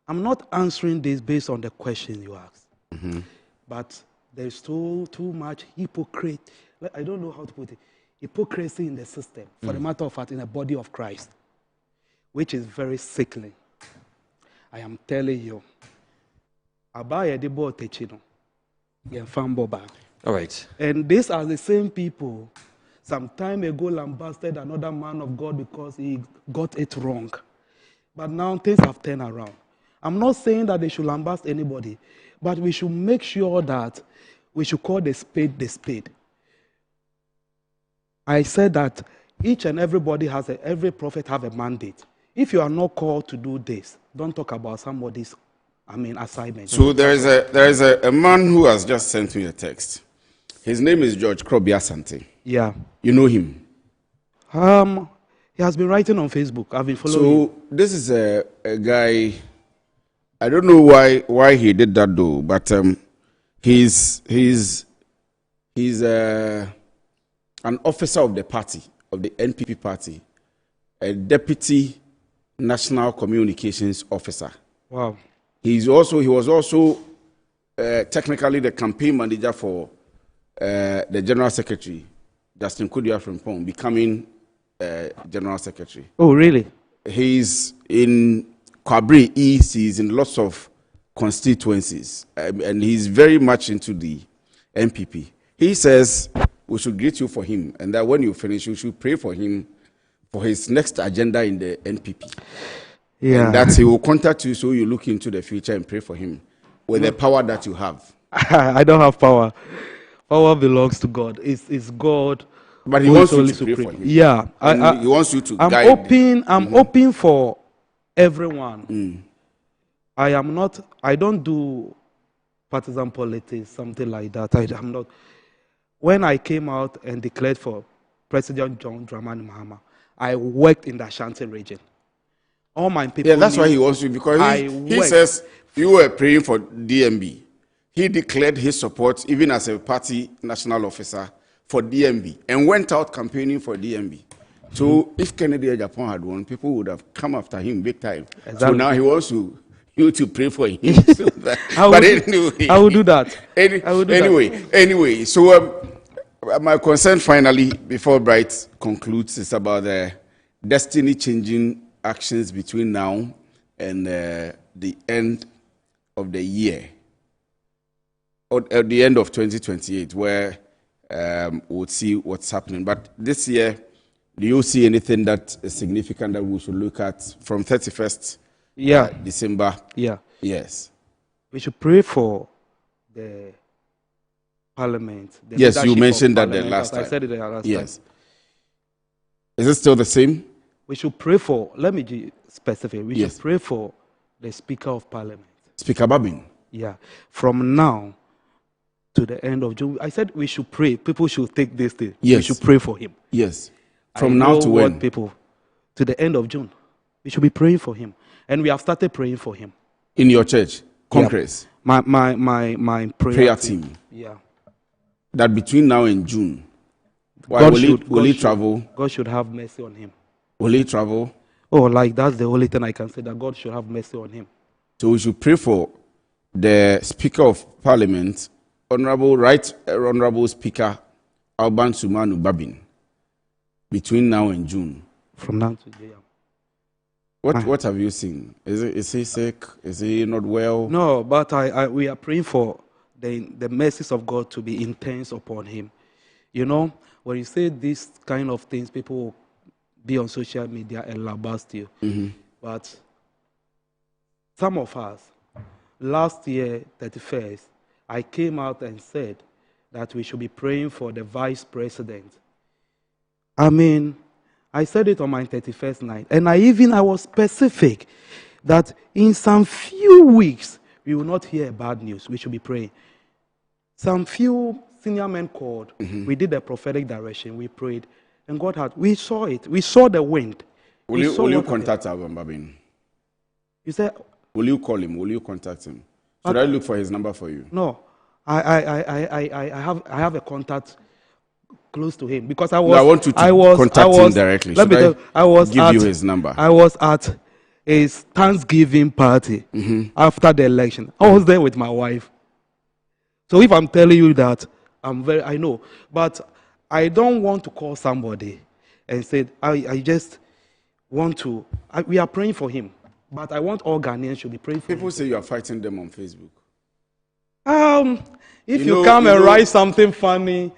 I'm not answering this based on the question you asked. But there's too much hypocrisy. I don't know how to put it. Hypocrisy in the system, for the matter of fact, in the body of Christ, which is very sickening. I am telling you. All right. And these are the same people. Some time ago, lambasted another man of God because he got it wrong. But now things have turned around. I'm not saying that they should lambast anybody, but we should make sure that we should call the spade the spade. I said that each and everybody every prophet have a mandate. If you are not called to do this, don't talk about somebody's, assignment. So there is a man who has just sent me a text. His name is George Krobi Asante. Yeah. You know him? He has been writing on Facebook. I've been following him. So this is a guy. I don't know why he did that though, but he's an officer of the party, of the NPP party, a deputy national communications officer. Wow. He was also technically the campaign manager for the general secretary, Justin Kudia Frimpong, becoming general secretary. Oh, really? He's in Kwabri East. He's in lots of constituencies, and he's very much into the NPP. He says we should greet you for him, and that when you finish, you should pray for him for his next agenda in the NPP. Yeah. And that he will contact you so you look into the future and pray for him with the power that you have. I don't have power. Power belongs to God. It's God. But he wants you to pray for him. Yeah. He wants you to guide. I'm open for everyone. I don't do partisan politics, something like that. I'm not. When I came out and declared for President John Dramani Mahama, I worked in the Ashanti region. All my people. Yeah, that's why he wants you, because he says you were praying for DMB. He declared his support, even as a party national officer, for DMB and went out campaigning for DMB. So if Kennedy Agyapong had won, people would have come after him big time. Exactly. So now he wants you to pray for him. So I will do that. Anyway, so my concern finally, before Bright concludes, is about the destiny-changing actions between now and the end of the year, or at the end of 2028, where we'll see what's happening. But this year, do you see anything that is significant that we should look at from 31st December? Yeah. Yes. We should pray for the parliament. Yes, you mentioned that the last time. I said it the last time. Yes. Is it still the same? We should pray for, let me be specific, we should pray for the Speaker of Parliament. Speaker Babin? Yeah. From now to the end of June, I said we should pray. People should take this thing. Yes. We should pray for him. Yes. From now to when? People, to the end of June. We should be praying for him. And we have started praying for him. In your church? Congress? Yeah. My prayer team. Yeah. That between now and June, will he travel? God should have mercy on him. Will he travel? Oh, like that's the only thing I can say, that God should have mercy on him. So we should pray for the Speaker of Parliament, Honorable Speaker Alban Sumanu Babin, between now and June. From now to June. What have you seen? Is he sick? Is he not well? No, but we are praying for the mercies of God to be intense upon him. You know, when you say these kind of things, people will be on social media and lambast you. Mm-hmm. But some of us, last year, 31st, I came out and said that we should be praying for the vice president. I said it on my 31st night, and I was specific that in some few weeks, we will not hear bad news. We should be praying. Some few senior men called. Mm-hmm. We did a prophetic direction. We prayed. And God we saw it. We saw the wind. Will you contact Alban Babin? You said? Will you call him? Will you contact him? Should I look for his number for you? No. I have a contact close to him because I want you to contact him directly. Let me tell you, I was give you his number. I was at a Thanksgiving party after the election. I was there with my wife. So if I'm telling you that, I know. But I don't want to call somebody and say, I just want to, we are praying for him. But I want all Ghanaians should be praying for him. People say you are fighting them on Facebook. If you come and write something funny,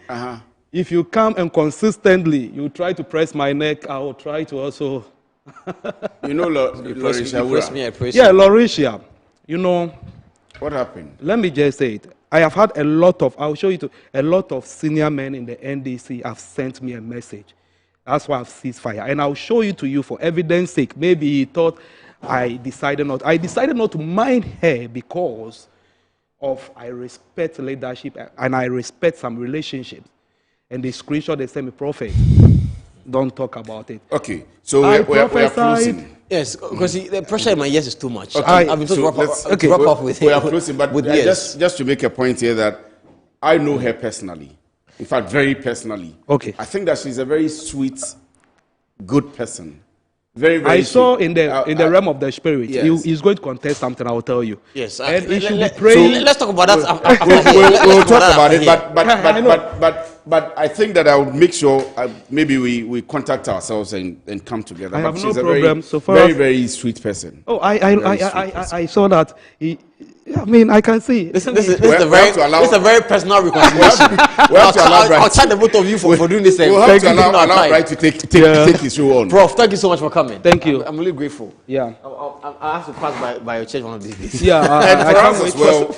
if you come and consistently, you try to press my neck, I will try to also... Lauricia. Yeah, Lauricia. You know... What happened? Let me just say it. I have had a lot of senior men in the NDC have sent me a message. That's why I've ceased fire. And I'll show it to you for evidence sake. Maybe he thought I decided not to mind her because of I respect leadership and I respect some relationships. And the screenshot they sent me, Prophet, don't talk about it. Okay, so we are closing. Yes, because the pressure in my ears is too much. Okay, I've been told to wrap up with him. We are closing, but just to make a point here that I know her personally. In fact, very personally. Okay. I think that she's a very sweet, good person. Very, very I saw sweet. in the realm of the spirit, yes. he's going to contest something, I will tell you. Yes. And he should be praying. Let's talk about that. We'll talk about it, but I think that I would make sure maybe we contact ourselves and come together. I have she's no a problem. very, very sweet person. Oh, I saw that. I can see. This is a very personal reconciliation. I'll thank the both of you for doing this. We'll have to allow Bright to take his show on. Prof, thank you so much for coming. Thank you. I'm really grateful. Yeah. I'll have to pass by your church one of these days. Yeah. And for us as well,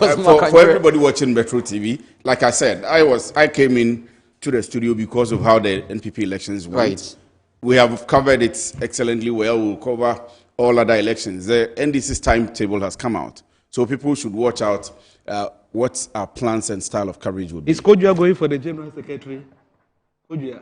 for everybody watching Metro TV, like I said, I came in to the studio because of how the NPP elections went. Right. We have covered it excellently well. We'll cover all other elections. The NDC's timetable has come out. So people should watch out what our plans and style of coverage will be. Is Kodua going for the General Secretary? Kodua?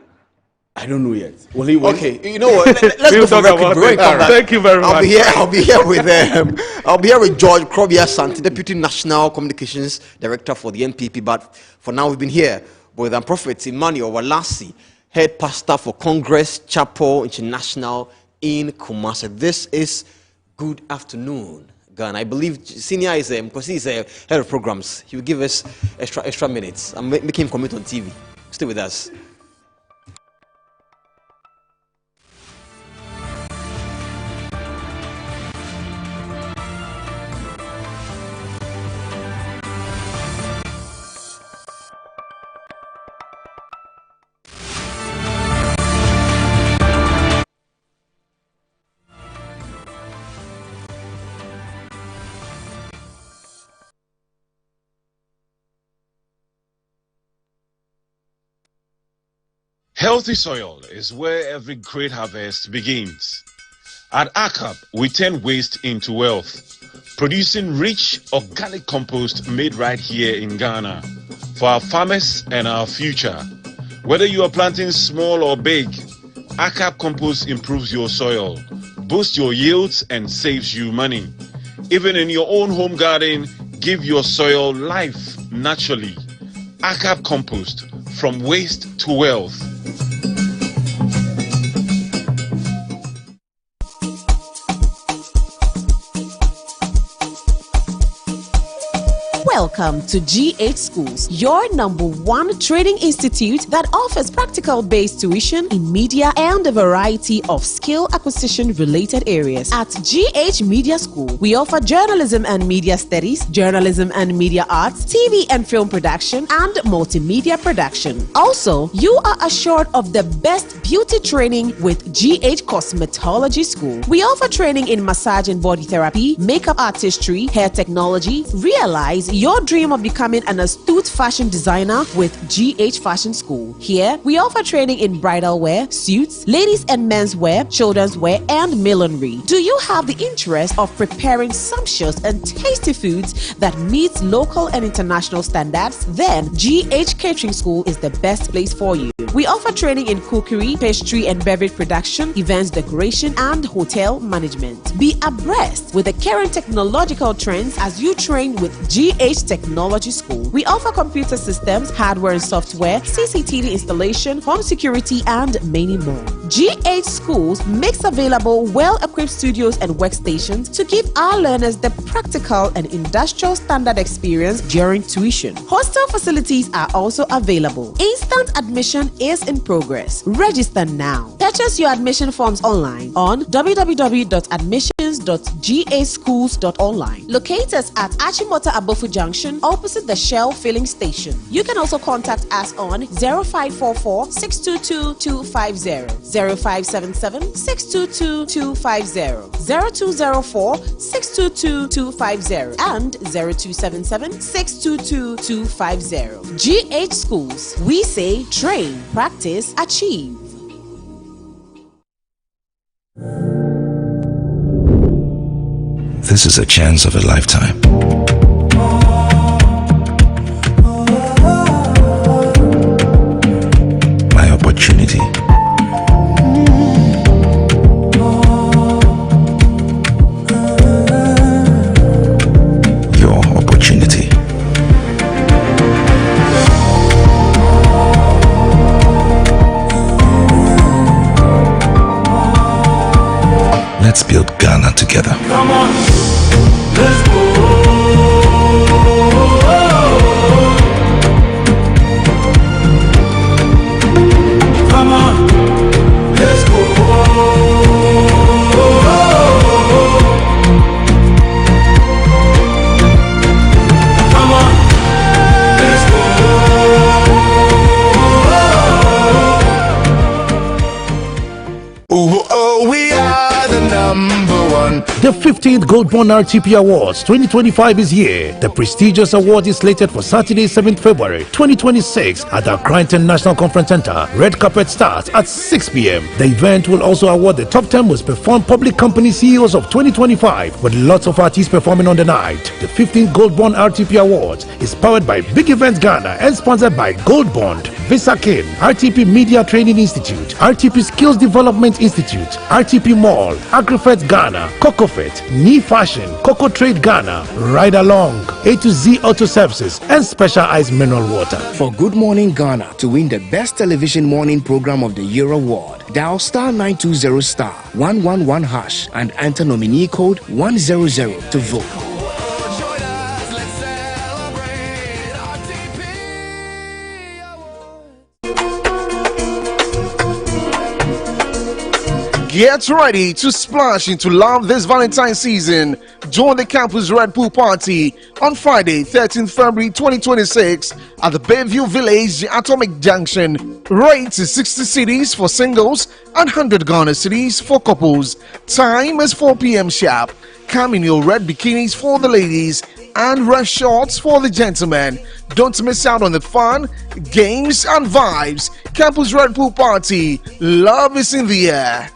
I don't know yet. Will he win? Okay, you know what? Let's go for record break. Thank you very much. I'll be here with George Krobia Sant, Deputy National Communications Director for the NPP. But for now, we've been here with Prophet Emmanuel Walasi, Head Pastor for Congress Chapel International in Kumasi. This is Good Afternoon, Ghana. I believe Senior is because he's a head of programs. He will give us extra minutes and make him commit on TV. Stay with us. Healthy soil is where every great harvest begins. At ACAP, we turn waste into wealth, producing rich organic compost made right here in Ghana for our farmers and our future. Whether you are planting small or big, ACAP compost improves your soil, boosts your yields, and saves you money. Even in your own home garden, give your soil life naturally. ACAP compost, from waste to wealth. Welcome to GH Schools, your #1 training institute that offers practical-based tuition in media and a variety of skill acquisition-related areas. At GH Media School, we offer journalism and media studies, journalism and media arts, TV and film production, and multimedia production. Also, you are assured of the best beauty training with GH Cosmetology School. We offer training in massage and body therapy, makeup artistry, hair technology. Realize your dream of becoming an astute fashion designer with GH Fashion School. Here, we offer training in bridal wear, suits, ladies and men's wear, children's wear, and millinery. Do you have the interest of preparing sumptuous and tasty foods that meet local and international standards? Then, GH Catering School is the best place for you. We offer training in cookery, pastry and beverage production, events decoration, and hotel management. Be abreast with the current technological trends as you train with GH Technology School. We offer computer systems, hardware and software, CCTV installation, home security, and many more. GH Schools makes available well-equipped studios and workstations to give our learners the practical and industrial standard experience during tuition. Hostel facilities are also available. Instant admission is in progress. Register now. Purchase your admission forms online on www.admissions.gaschools.online. Locate us at Achimota Abofu Junction opposite the Shell filling station. You can also contact us on 0544 622 250, 0577 622 250, 0204 622 250, and 0277 622 250. GH Schools. We say train, practice, achieve. This is a chance of a lifetime. My opportunity. Your opportunity. Let's build Ghana together. Come on, let's go. Come on, let's go. Come on, let's go. Oh, we are the number one. The 15th Gold Bond RTP Awards 2025 is here. The prestigious award is slated for Saturday, 7th February 2026 at the Accra International Conference Center. Red carpet starts at 6 p.m. The event will also award the top 10 most performed public company CEOs of 2025, with lots of artists performing on the night. The 15th Gold Bond RTP Awards is powered by Big Events Ghana and sponsored by Gold Bond, Visa Kin, RTP Media Training Institute, RTP Skills Development Institute, RTP Mall, Agrifet Ghana, CocoFit, Knee Fashion, Coco Trade Ghana, Ride Along, A to Z Auto Services, and Specialized Mineral Water. For Good Morning Ghana to win the Best Television Morning Program of the Year award, dial *920*111# and enter nominee code 100 to vote. Get ready to splash into love this Valentine's season. Join the Campus Red Pool Party on Friday, 13th February 2026 at the Bayview Village, Atomic Junction. Rates is 60 cedis for singles and 100 Ghana cedis for couples. Time is 4 p.m. sharp. Come in your red bikinis for the ladies and red shorts for the gentlemen. Don't miss out on the fun, games, and vibes. Campus Red Pool Party. Love is in the air.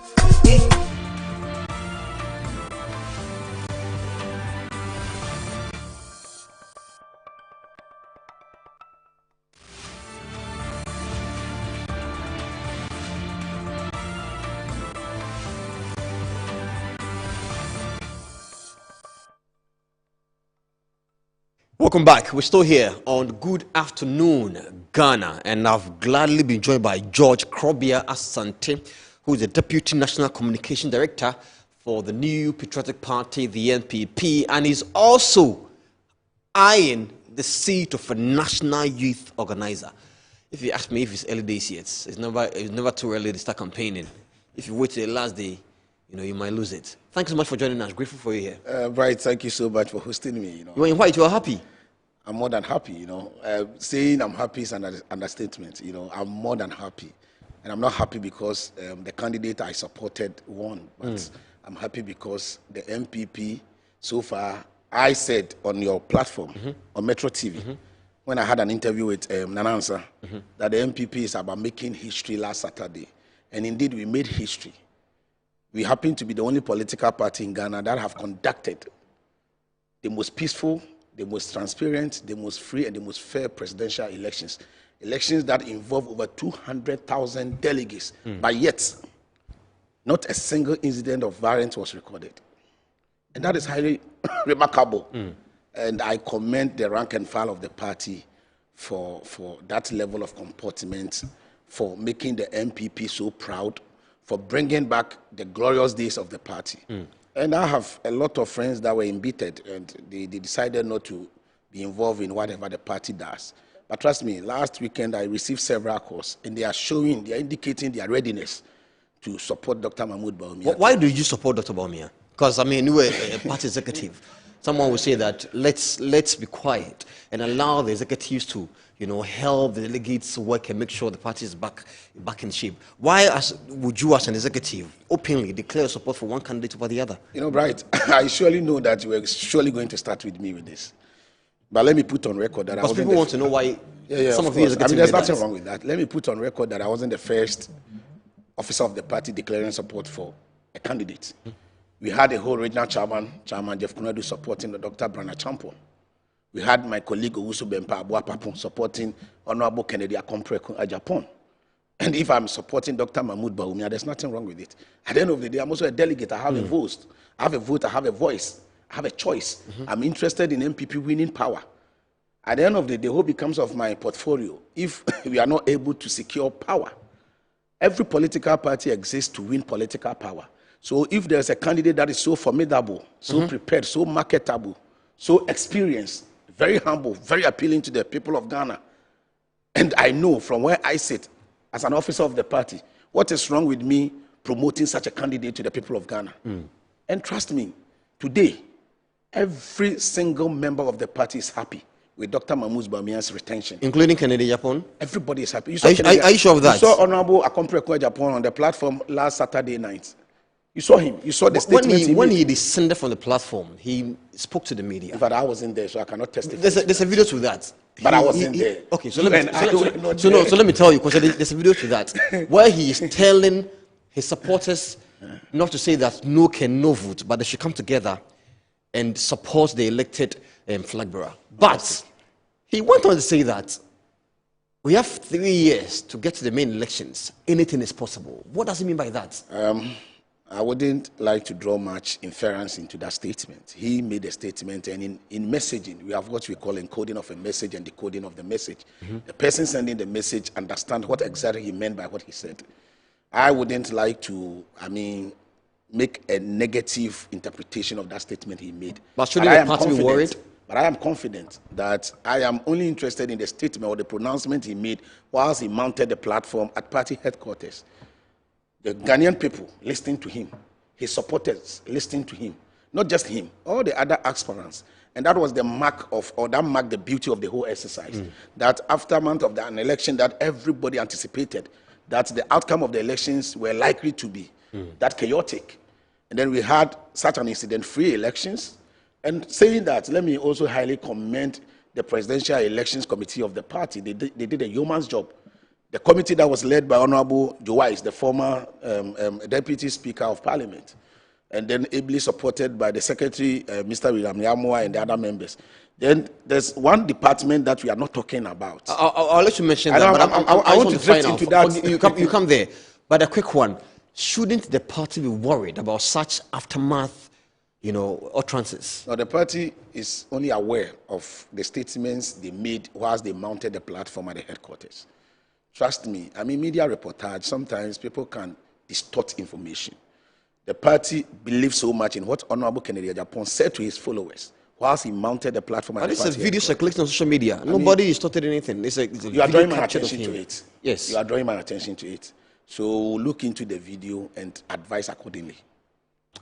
Welcome back. We're still here on Good Afternoon Ghana, and I've gladly been joined by George Krobia Asante, who is the Deputy National Communication Director for the New Patriotic Party, the NPP, and is also eyeing the seat of a national youth organizer. If you ask me if it's early days yet, it's never too early to start campaigning. If you wait till the last day, you might lose it. Thanks so much for joining us. Grateful for you here. Bright, thank you so much for hosting me. You were in white. You are happy. I'm more than happy. Saying I'm happy is an understatement. I'm more than happy, and I'm not happy because the candidate I supported won, but I'm happy because the MPP so far. I said on your platform on Metro TV when I had an interview with Nanansa that the MPP is about making history last Saturday, and indeed we made history. We happen to be the only political party in Ghana that have conducted the most peaceful, the most transparent, the most free, and the most fair presidential elections. Elections that involve over 200,000 delegates, but yet not a single incident of violence was recorded. And that is highly remarkable. And I commend the rank and file of the party for that level of comportment, for making the MPP so proud, for bringing back the glorious days of the party. And I have a lot of friends that were embittered, and they decided not to be involved in whatever the party does. But trust me, last weekend I received several calls, and they are indicating their readiness to support Dr. Mahmoud Bawumia. Why do you support Dr. Bawumia? Because, I mean, you were a party executive. Someone would say that let's be quiet and allow the executives to, help the delegates work and make sure the party is back in shape. Why would you, as an executive, openly declare support for one candidate over the other? Bright, I surely know that you are surely going to start with me with this. But let me put on record that I wasn't. People want to know why some of these. There's nothing wrong with that. Let me put on record that I wasn't the first officer of the party declaring support for a candidate. We had a whole regional chairman Jeff Kunadu, supporting Dr. Brana Champon. We had my colleague Owusu Bempa Abuapapon supporting Honorable Kennedy Akompreko Ajapon. And if I'm supporting Dr. Mahmoud Bawumia, there's nothing wrong with it. At the end of the day, I'm also a delegate. I have a vote. I have a vote. I have a voice. I have a choice. I'm interested in MPP winning power. At the end of the day, what becomes of my portfolio if we are not able to secure power? Every political party exists to win political power. So if there's a candidate that is so formidable, so prepared, so marketable, so experienced, very humble, very appealing to the people of Ghana, and I know from where I sit as an officer of the party, what is wrong with me promoting such a candidate to the people of Ghana? And trust me, today, every single member of the party is happy with Dr. Mahmoud Bawumia's retention. Including Kennedy Ajapon? Everybody is happy. Are you sure of that? You saw Honorable Akompreko Ajapon on the platform last Saturday night. You saw him. You saw the statement when he descended from the platform, he spoke to the media. But I wasn't there, so I cannot testify. There's a video to that. But I wasn't there. Okay, so let me tell you, because there's a video to that, where he is telling his supporters not to say that no can no vote, but they should come together and support the elected flag bearer. But he went on to say that we have 3 years to get to the main elections. Anything is possible. What does he mean by that? I wouldn't like to draw much inference into that statement. He made a statement, and in messaging, we have what we call encoding of a message and decoding of the message. The person sending the message understands what exactly he meant by what he said. I wouldn't like to, make a negative interpretation of that statement he made. But shouldn't the party be worried? But I am confident that I am only interested in the statement or the pronouncement he made whilst he mounted the platform at party headquarters. The Ghanaian people listening to him, his supporters listening to him, not just him, all the other aspirants. And that was the marked the beauty of the whole exercise. That aftermath of an election that everybody anticipated, that the outcome of the elections were likely to be that chaotic. And then we had such an incident-free elections. And saying that, let me also highly commend the Presidential Elections Committee of the party. They did a yeoman's job. The committee that was led by Honorable Joe Wise, the former Deputy Speaker of Parliament, and then ably supported by the Secretary, Mr. William Yamua, and the other members. Then there's one department that we are not talking about. I'll let you mention that, but I want to find out. You come there. But a quick one. Shouldn't the party be worried about such aftermath, utterances? No, the party is only aware of the statements they made whilst they mounted the platform at the headquarters. Trust me, media reportage, sometimes people can distort information. The party believes so much in what Honorable Kennedy Ajapon said to his followers whilst he mounted the platform. But this is a video circulating on social media. Nobody distorted anything. You are drawing my attention to it. Yes. You are drawing my attention to it. So look into the video and advise accordingly.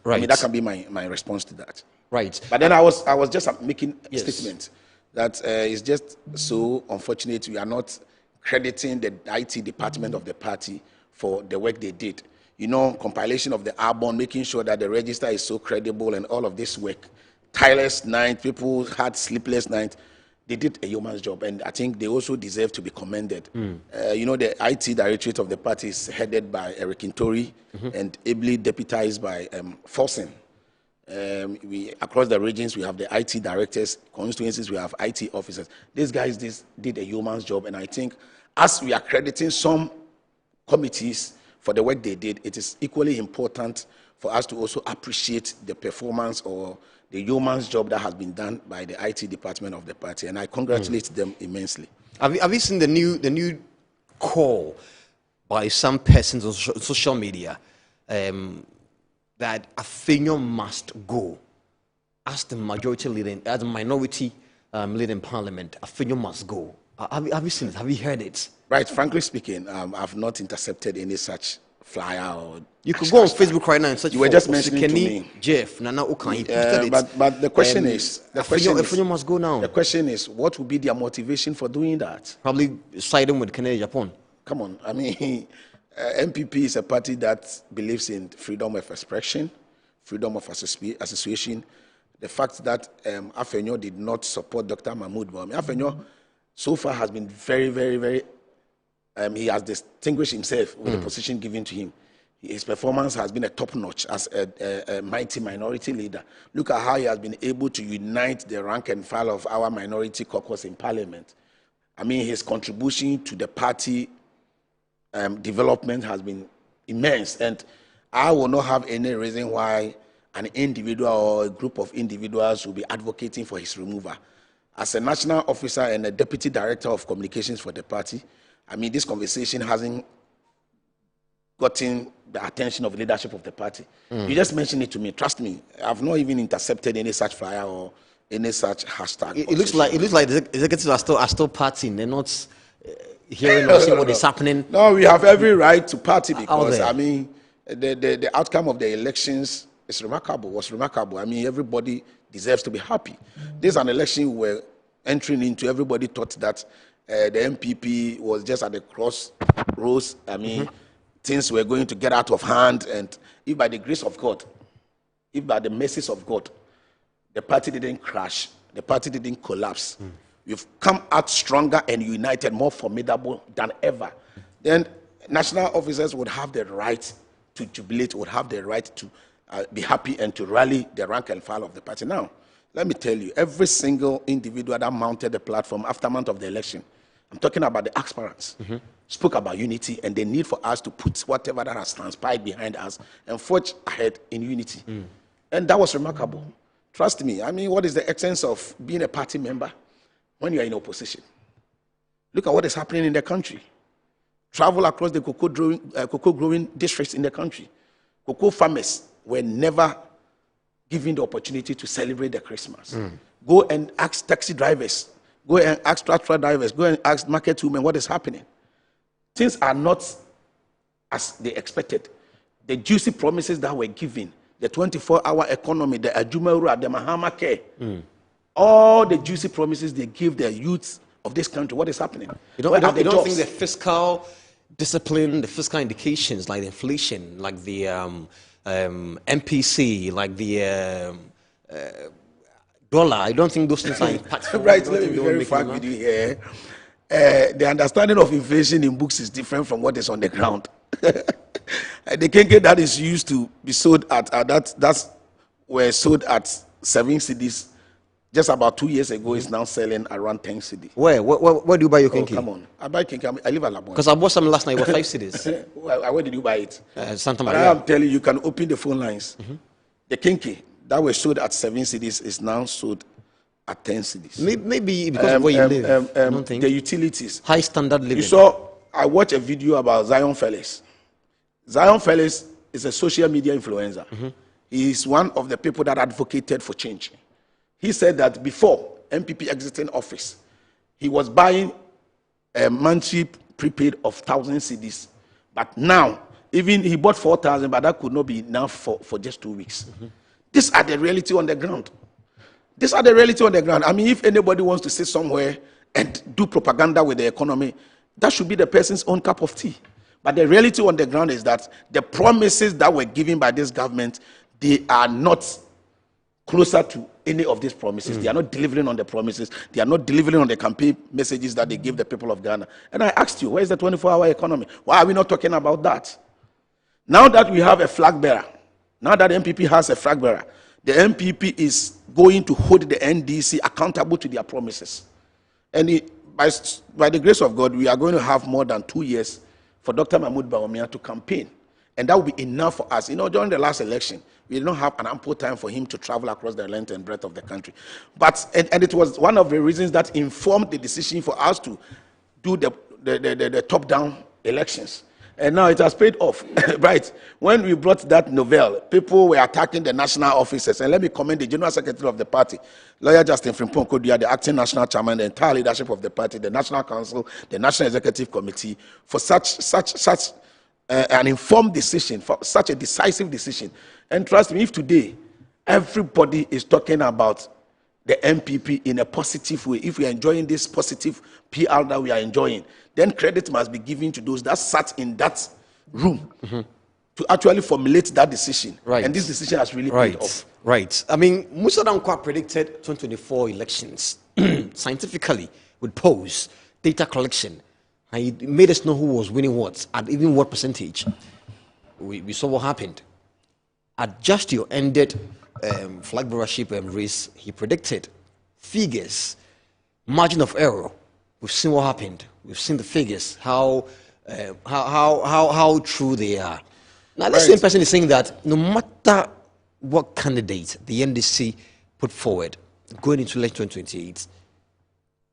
Right. That can be my response to that. Right. But then I was just making a statement that it's just so unfortunate we are not crediting the IT department of the party for the work they did. Compilation of the album, making sure that the register is so credible and all of this work. Tireless night, people had sleepless nights. They did a yeoman's job, and I think they also deserve to be commended. The IT directorate of the party is headed by Eric Intori and ably deputized by Forsen. Across the regions, we have the IT directors, constituencies, we have IT officers. These guys did a yeoman's job, and I think as we are crediting some committees for the work they did, it is equally important for us to also appreciate the performance or the yeoman's job that has been done by the IT department of the party, and I congratulate them immensely. Have you seen the new call by some persons on social media that Afenyo must go as the majority leader, as the minority leader in parliament? Afenyo must go. Have you seen it? Have you heard it? Right. Frankly speaking, I've not intercepted any such flyer or. You could go on Facebook right now and search. You were just mentioning to me, Jeff Nana Okan. He posted it. But the question is, Afenyo must go now. The question is, what will be their motivation for doing that? Probably siding with Kennedy Japan. Come on, I mean, MPP is a party that believes in freedom of expression, freedom of association. The fact that Afenyo did not support Dr. Mahmoud Bawumia. Afenyo so far has been very, very, very. He has distinguished himself with the position given to him. His performance has been a top notch as a mighty minority leader. Look at how he has been able to unite the rank and file of our minority caucus in parliament. I mean, his contribution to the party development has been immense, and I will not have any reason why an individual or a group of individuals will be advocating for his removal. As a national officer and a deputy director of communications for the party, I mean, this conversation hasn't gotten the attention of the leadership of the party. You just mentioned it to me. Trust me, I've not even intercepted any such flyer or any such hashtag. It looks like the executives are still partying. They're not hearing or seeing what is happening. No, we have every right to party because I mean, the outcome of the elections is remarkable. Was remarkable. I mean, everybody deserves to be happy. This is an election we're entering into. Everybody thought that the MPP was just at the crossroads. I mean, things were going to get out of hand, and if by the grace of God, if by the mercies of God, the party didn't crash, the party didn't collapse. We've come out stronger and united, more formidable than ever. Then national officers would have the right to jubilate, would have the right to be happy and to rally the rank and file of the party. Now, let me tell you, every single individual that mounted the platform after month of the election, I'm talking about the aspirants, spoke about unity and the need for us to put whatever that has transpired behind us and forge ahead in unity. And that was remarkable. Trust me, I mean, what is the essence of being a party member when you are in opposition? Look at what is happening in the country. Travel across the cocoa growing districts in the country. Cocoa farmers were never given the opportunity to celebrate the Christmas. Go and ask taxi drivers, go and ask tractor drivers, go and ask market women what is happening. Things are not as they expected. The juicy promises that were given, the 24-hour economy, the Ajuma, the Mahama Care, all the juicy promises they give the youths of this country, what is happening? You don't think the fiscal discipline, the fiscal indications like the inflation, like the MPC, like the dollar, I don't think those things are impactful. Right, let me be very frank with you here. The understanding of inflation in books is different from what is on the ground. The kenke that is used to be sold at that's were sold at 7 cedis just about 2 years ago is now selling around 10 cedis. Where do you buy your kenke? Come on, I buy kenke. I live at Labon. Because I bought some last night. It was 5 cedis. Where did you buy it? Santa Maria. I am telling you, you can open the phone lines. The kenke that were sold at 7 cedis is now sold at 10 cedis. Maybe because of where you live. I don't think. The utilities. High standard living. You saw, I watched a video about Zion Felix. Zion Felix is a social media influencer. He is one of the people that advocated for change. He said that before MPP exiting office, he was buying a monthly prepaid of 1,000 cedis. But now, even he bought 4,000, but that could not be enough for just 2 weeks. These are the reality on the ground. These are the reality on the ground. I mean, if anybody wants to sit somewhere and do propaganda with the economy, that should be the person's own cup of tea. But the reality on the ground is that the promises that were given by this government, they are not closer to any of these promises. They are not delivering on the promises. They are not delivering on the campaign messages that they give the people of Ghana. And I asked you, where is the 24-hour economy? Why are we not talking about that? Now that we have a flag bearer, now that MPP has a flag bearer, the MPP is going to hold the NDC accountable to their promises. And by the grace of God, we are going to have more than 2 years for Dr. Mahmoud Bawumia to campaign. And that will be enough for us. During the last election, we did not have an ample time for him to travel across the length and breadth of the country. But, and it was one of the reasons that informed the decision for us to do the top-down elections. And now it has paid off, right? When we brought that novel, people were attacking the national officers. And let me commend the General Secretary of the party, Lawyer Justin Frimpong Kodia, the acting national chairman, the entire leadership of the party, the National Council, the National Executive Committee, for such an informed decision, for such a decisive decision. And trust me, if today everybody is talking about the MPP in a positive way, if we are enjoying this positive PR that we are enjoying, then credit must be given to those that sat in that room to actually formulate that decision. Right. And this decision has really paid off. Right. I mean, Musa Dankwa predicted 2024 elections scientifically with polls, data collection. And he made us know who was winning what, and even what percentage. We saw what happened. At just your ended flag bearership race, he predicted figures, margin of error. We've seen what happened. We've seen the figures, how true they are. Now, the same person is saying that no matter what candidate the NDC put forward going into election 2028,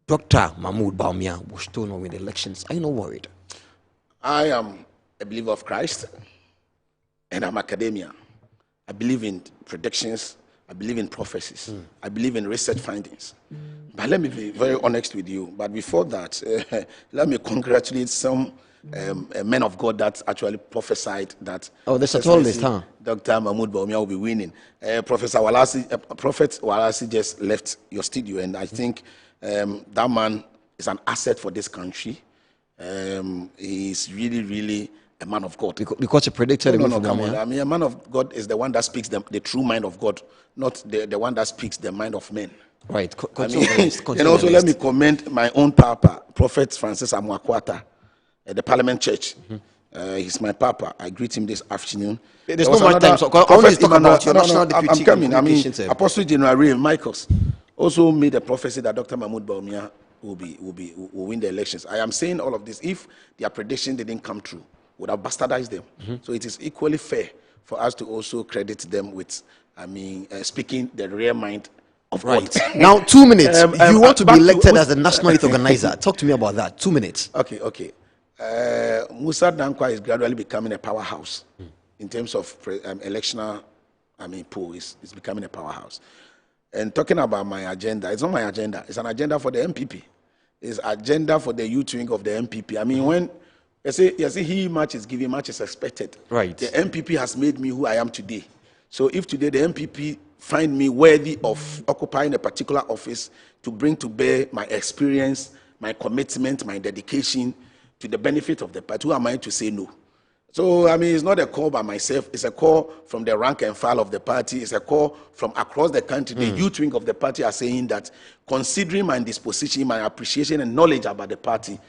Dr. Mahmoud Bawumia will still not win the elections. Are you not worried? I am a believer of Christ, and I'm academia. I believe in predictions. I believe in prophecies. I believe in research findings. But let me be very honest with you. But before that, let me congratulate some men of God that actually prophesied that. Oh, there's a total list, huh? Dr. Mahmoud Bawumia will be winning. Prophet Walasi just left your studio, and I think that man is an asset for this country. He's really, really a man of God. Because he predicted No, come on. I mean, a man of God is the one that speaks the true mind of God, not the one that speaks the mind of men. Right. And also let me commend my own papa, Prophet Francis Amwakwata, at the Parliament Church. He's my papa. I greet him this afternoon. There's no more time. So always talk about your national deputy. I'm coming. I mean, Apostle General Ray Michaels also made a prophecy that Dr. Mahmoud Bawumia will win the elections. I am saying all of this. If their prediction didn't come true, would have bastardized them. So it is equally fair for us to also credit them with, speaking the real mind of God. Now, 2 minutes. You want to be elected as the national youth organizer. Talk to me about that. 2 minutes. Okay. Musa Dankwa is gradually becoming a powerhouse in terms of electional, poll. It's becoming a powerhouse. And talking about my agenda, it's not my agenda. It's an agenda for the MPP. It's an agenda for the youth wing of the MPP. I mean, when you see, he much is given, much is expected. Right. The MPP has made me who I am today. So if today the MPP find me worthy of occupying a particular office to bring to bear my experience, my commitment, my dedication to the benefit of the party, who am I to say no? So, it's not a call by myself. It's a call from the rank and file of the party. It's a call from across the country. The youth wing of the party are saying that, considering my disposition, my appreciation and knowledge about the party,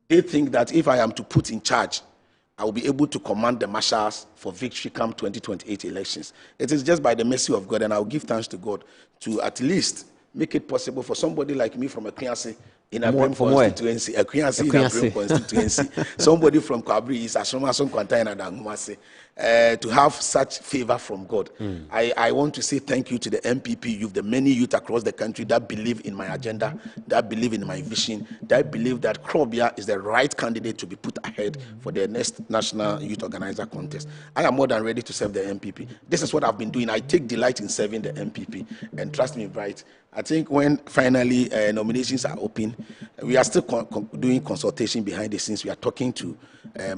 they think that if I am to put in charge, I will be able to command the marshals for victory come 2028 elections. It is just by the mercy of God, and I will give thanks to God to at least make it possible for somebody like me from Akuase in a constituency, somebody from Kwabri is Ashomason Kwantayana Dangumase, to have such favor from God. I want to say thank you to the MPP youth, the many youth across the country that believe in my agenda, that believe in my vision, that believe that Krobia is the right candidate to be put ahead for the next National Youth Organizer Contest. I am more than ready to serve the MPP. This is what I've been doing. I take delight in serving the MPP, and trust me, Bright, I think when finally nominations are open, we are still doing consultation behind the scenes. We are talking to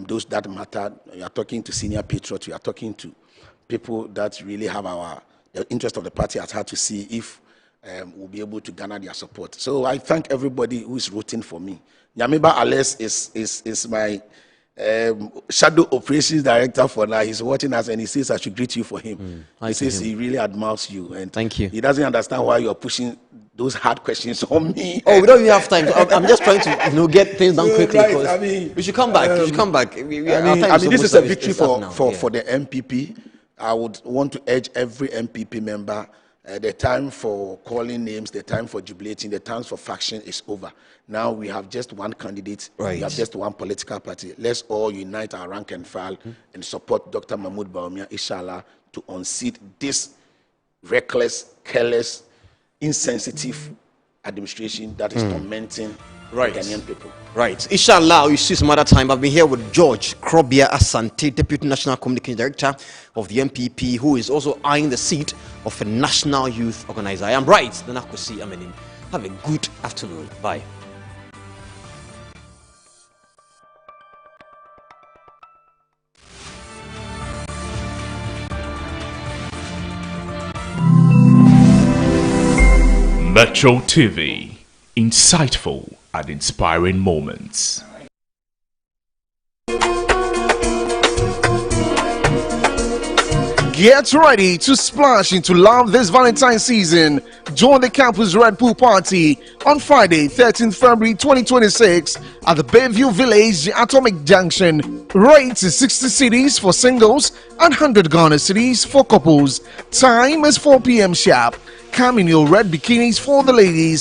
those that matter. We are talking to senior patriots. We are talking to people that really have the interest of the party at heart to see if we'll be able to garner their support. So I thank everybody who is rooting for me. Nyamiba Ales is my shadow operations director for now. He's watching us and he says I should greet you for him. He says he really admires you, and thank you. He doesn't understand why you're pushing those hard questions on me. Oh, we don't even have time. I'm just trying to get things done quickly. Right. We should come back. This is a victory for the MPP. I would want to urge every MPP member The time for calling names, the time for jubilating, the time for faction is over. Now we have just one candidate, Right. we have just one political party. Let's all unite our rank and file and support Dr. Mahmoud Bawumia, inshallah, to unseat this reckless, careless, insensitive administration that is tormenting Ghanaian people. Right. Inshallah, you see some other time. I've been here with George Krobia Asante, Deputy National Communication Director of the MPP, who is also eyeing the seat of a national youth organizer. I am right. Then I could see Amenim. Have a good afternoon. Bye. Metro TV, insightful and inspiring moments. Get ready to splash into love this Valentine's season. Join the Campus Red Pool Party on Friday, 13th February 2026 at the Bayview Village, Atomic Junction. Rates is 60 cedis for singles and 100 Ghana cedis for couples. Time is 4 p.m. sharp. Come in your red bikinis for the ladies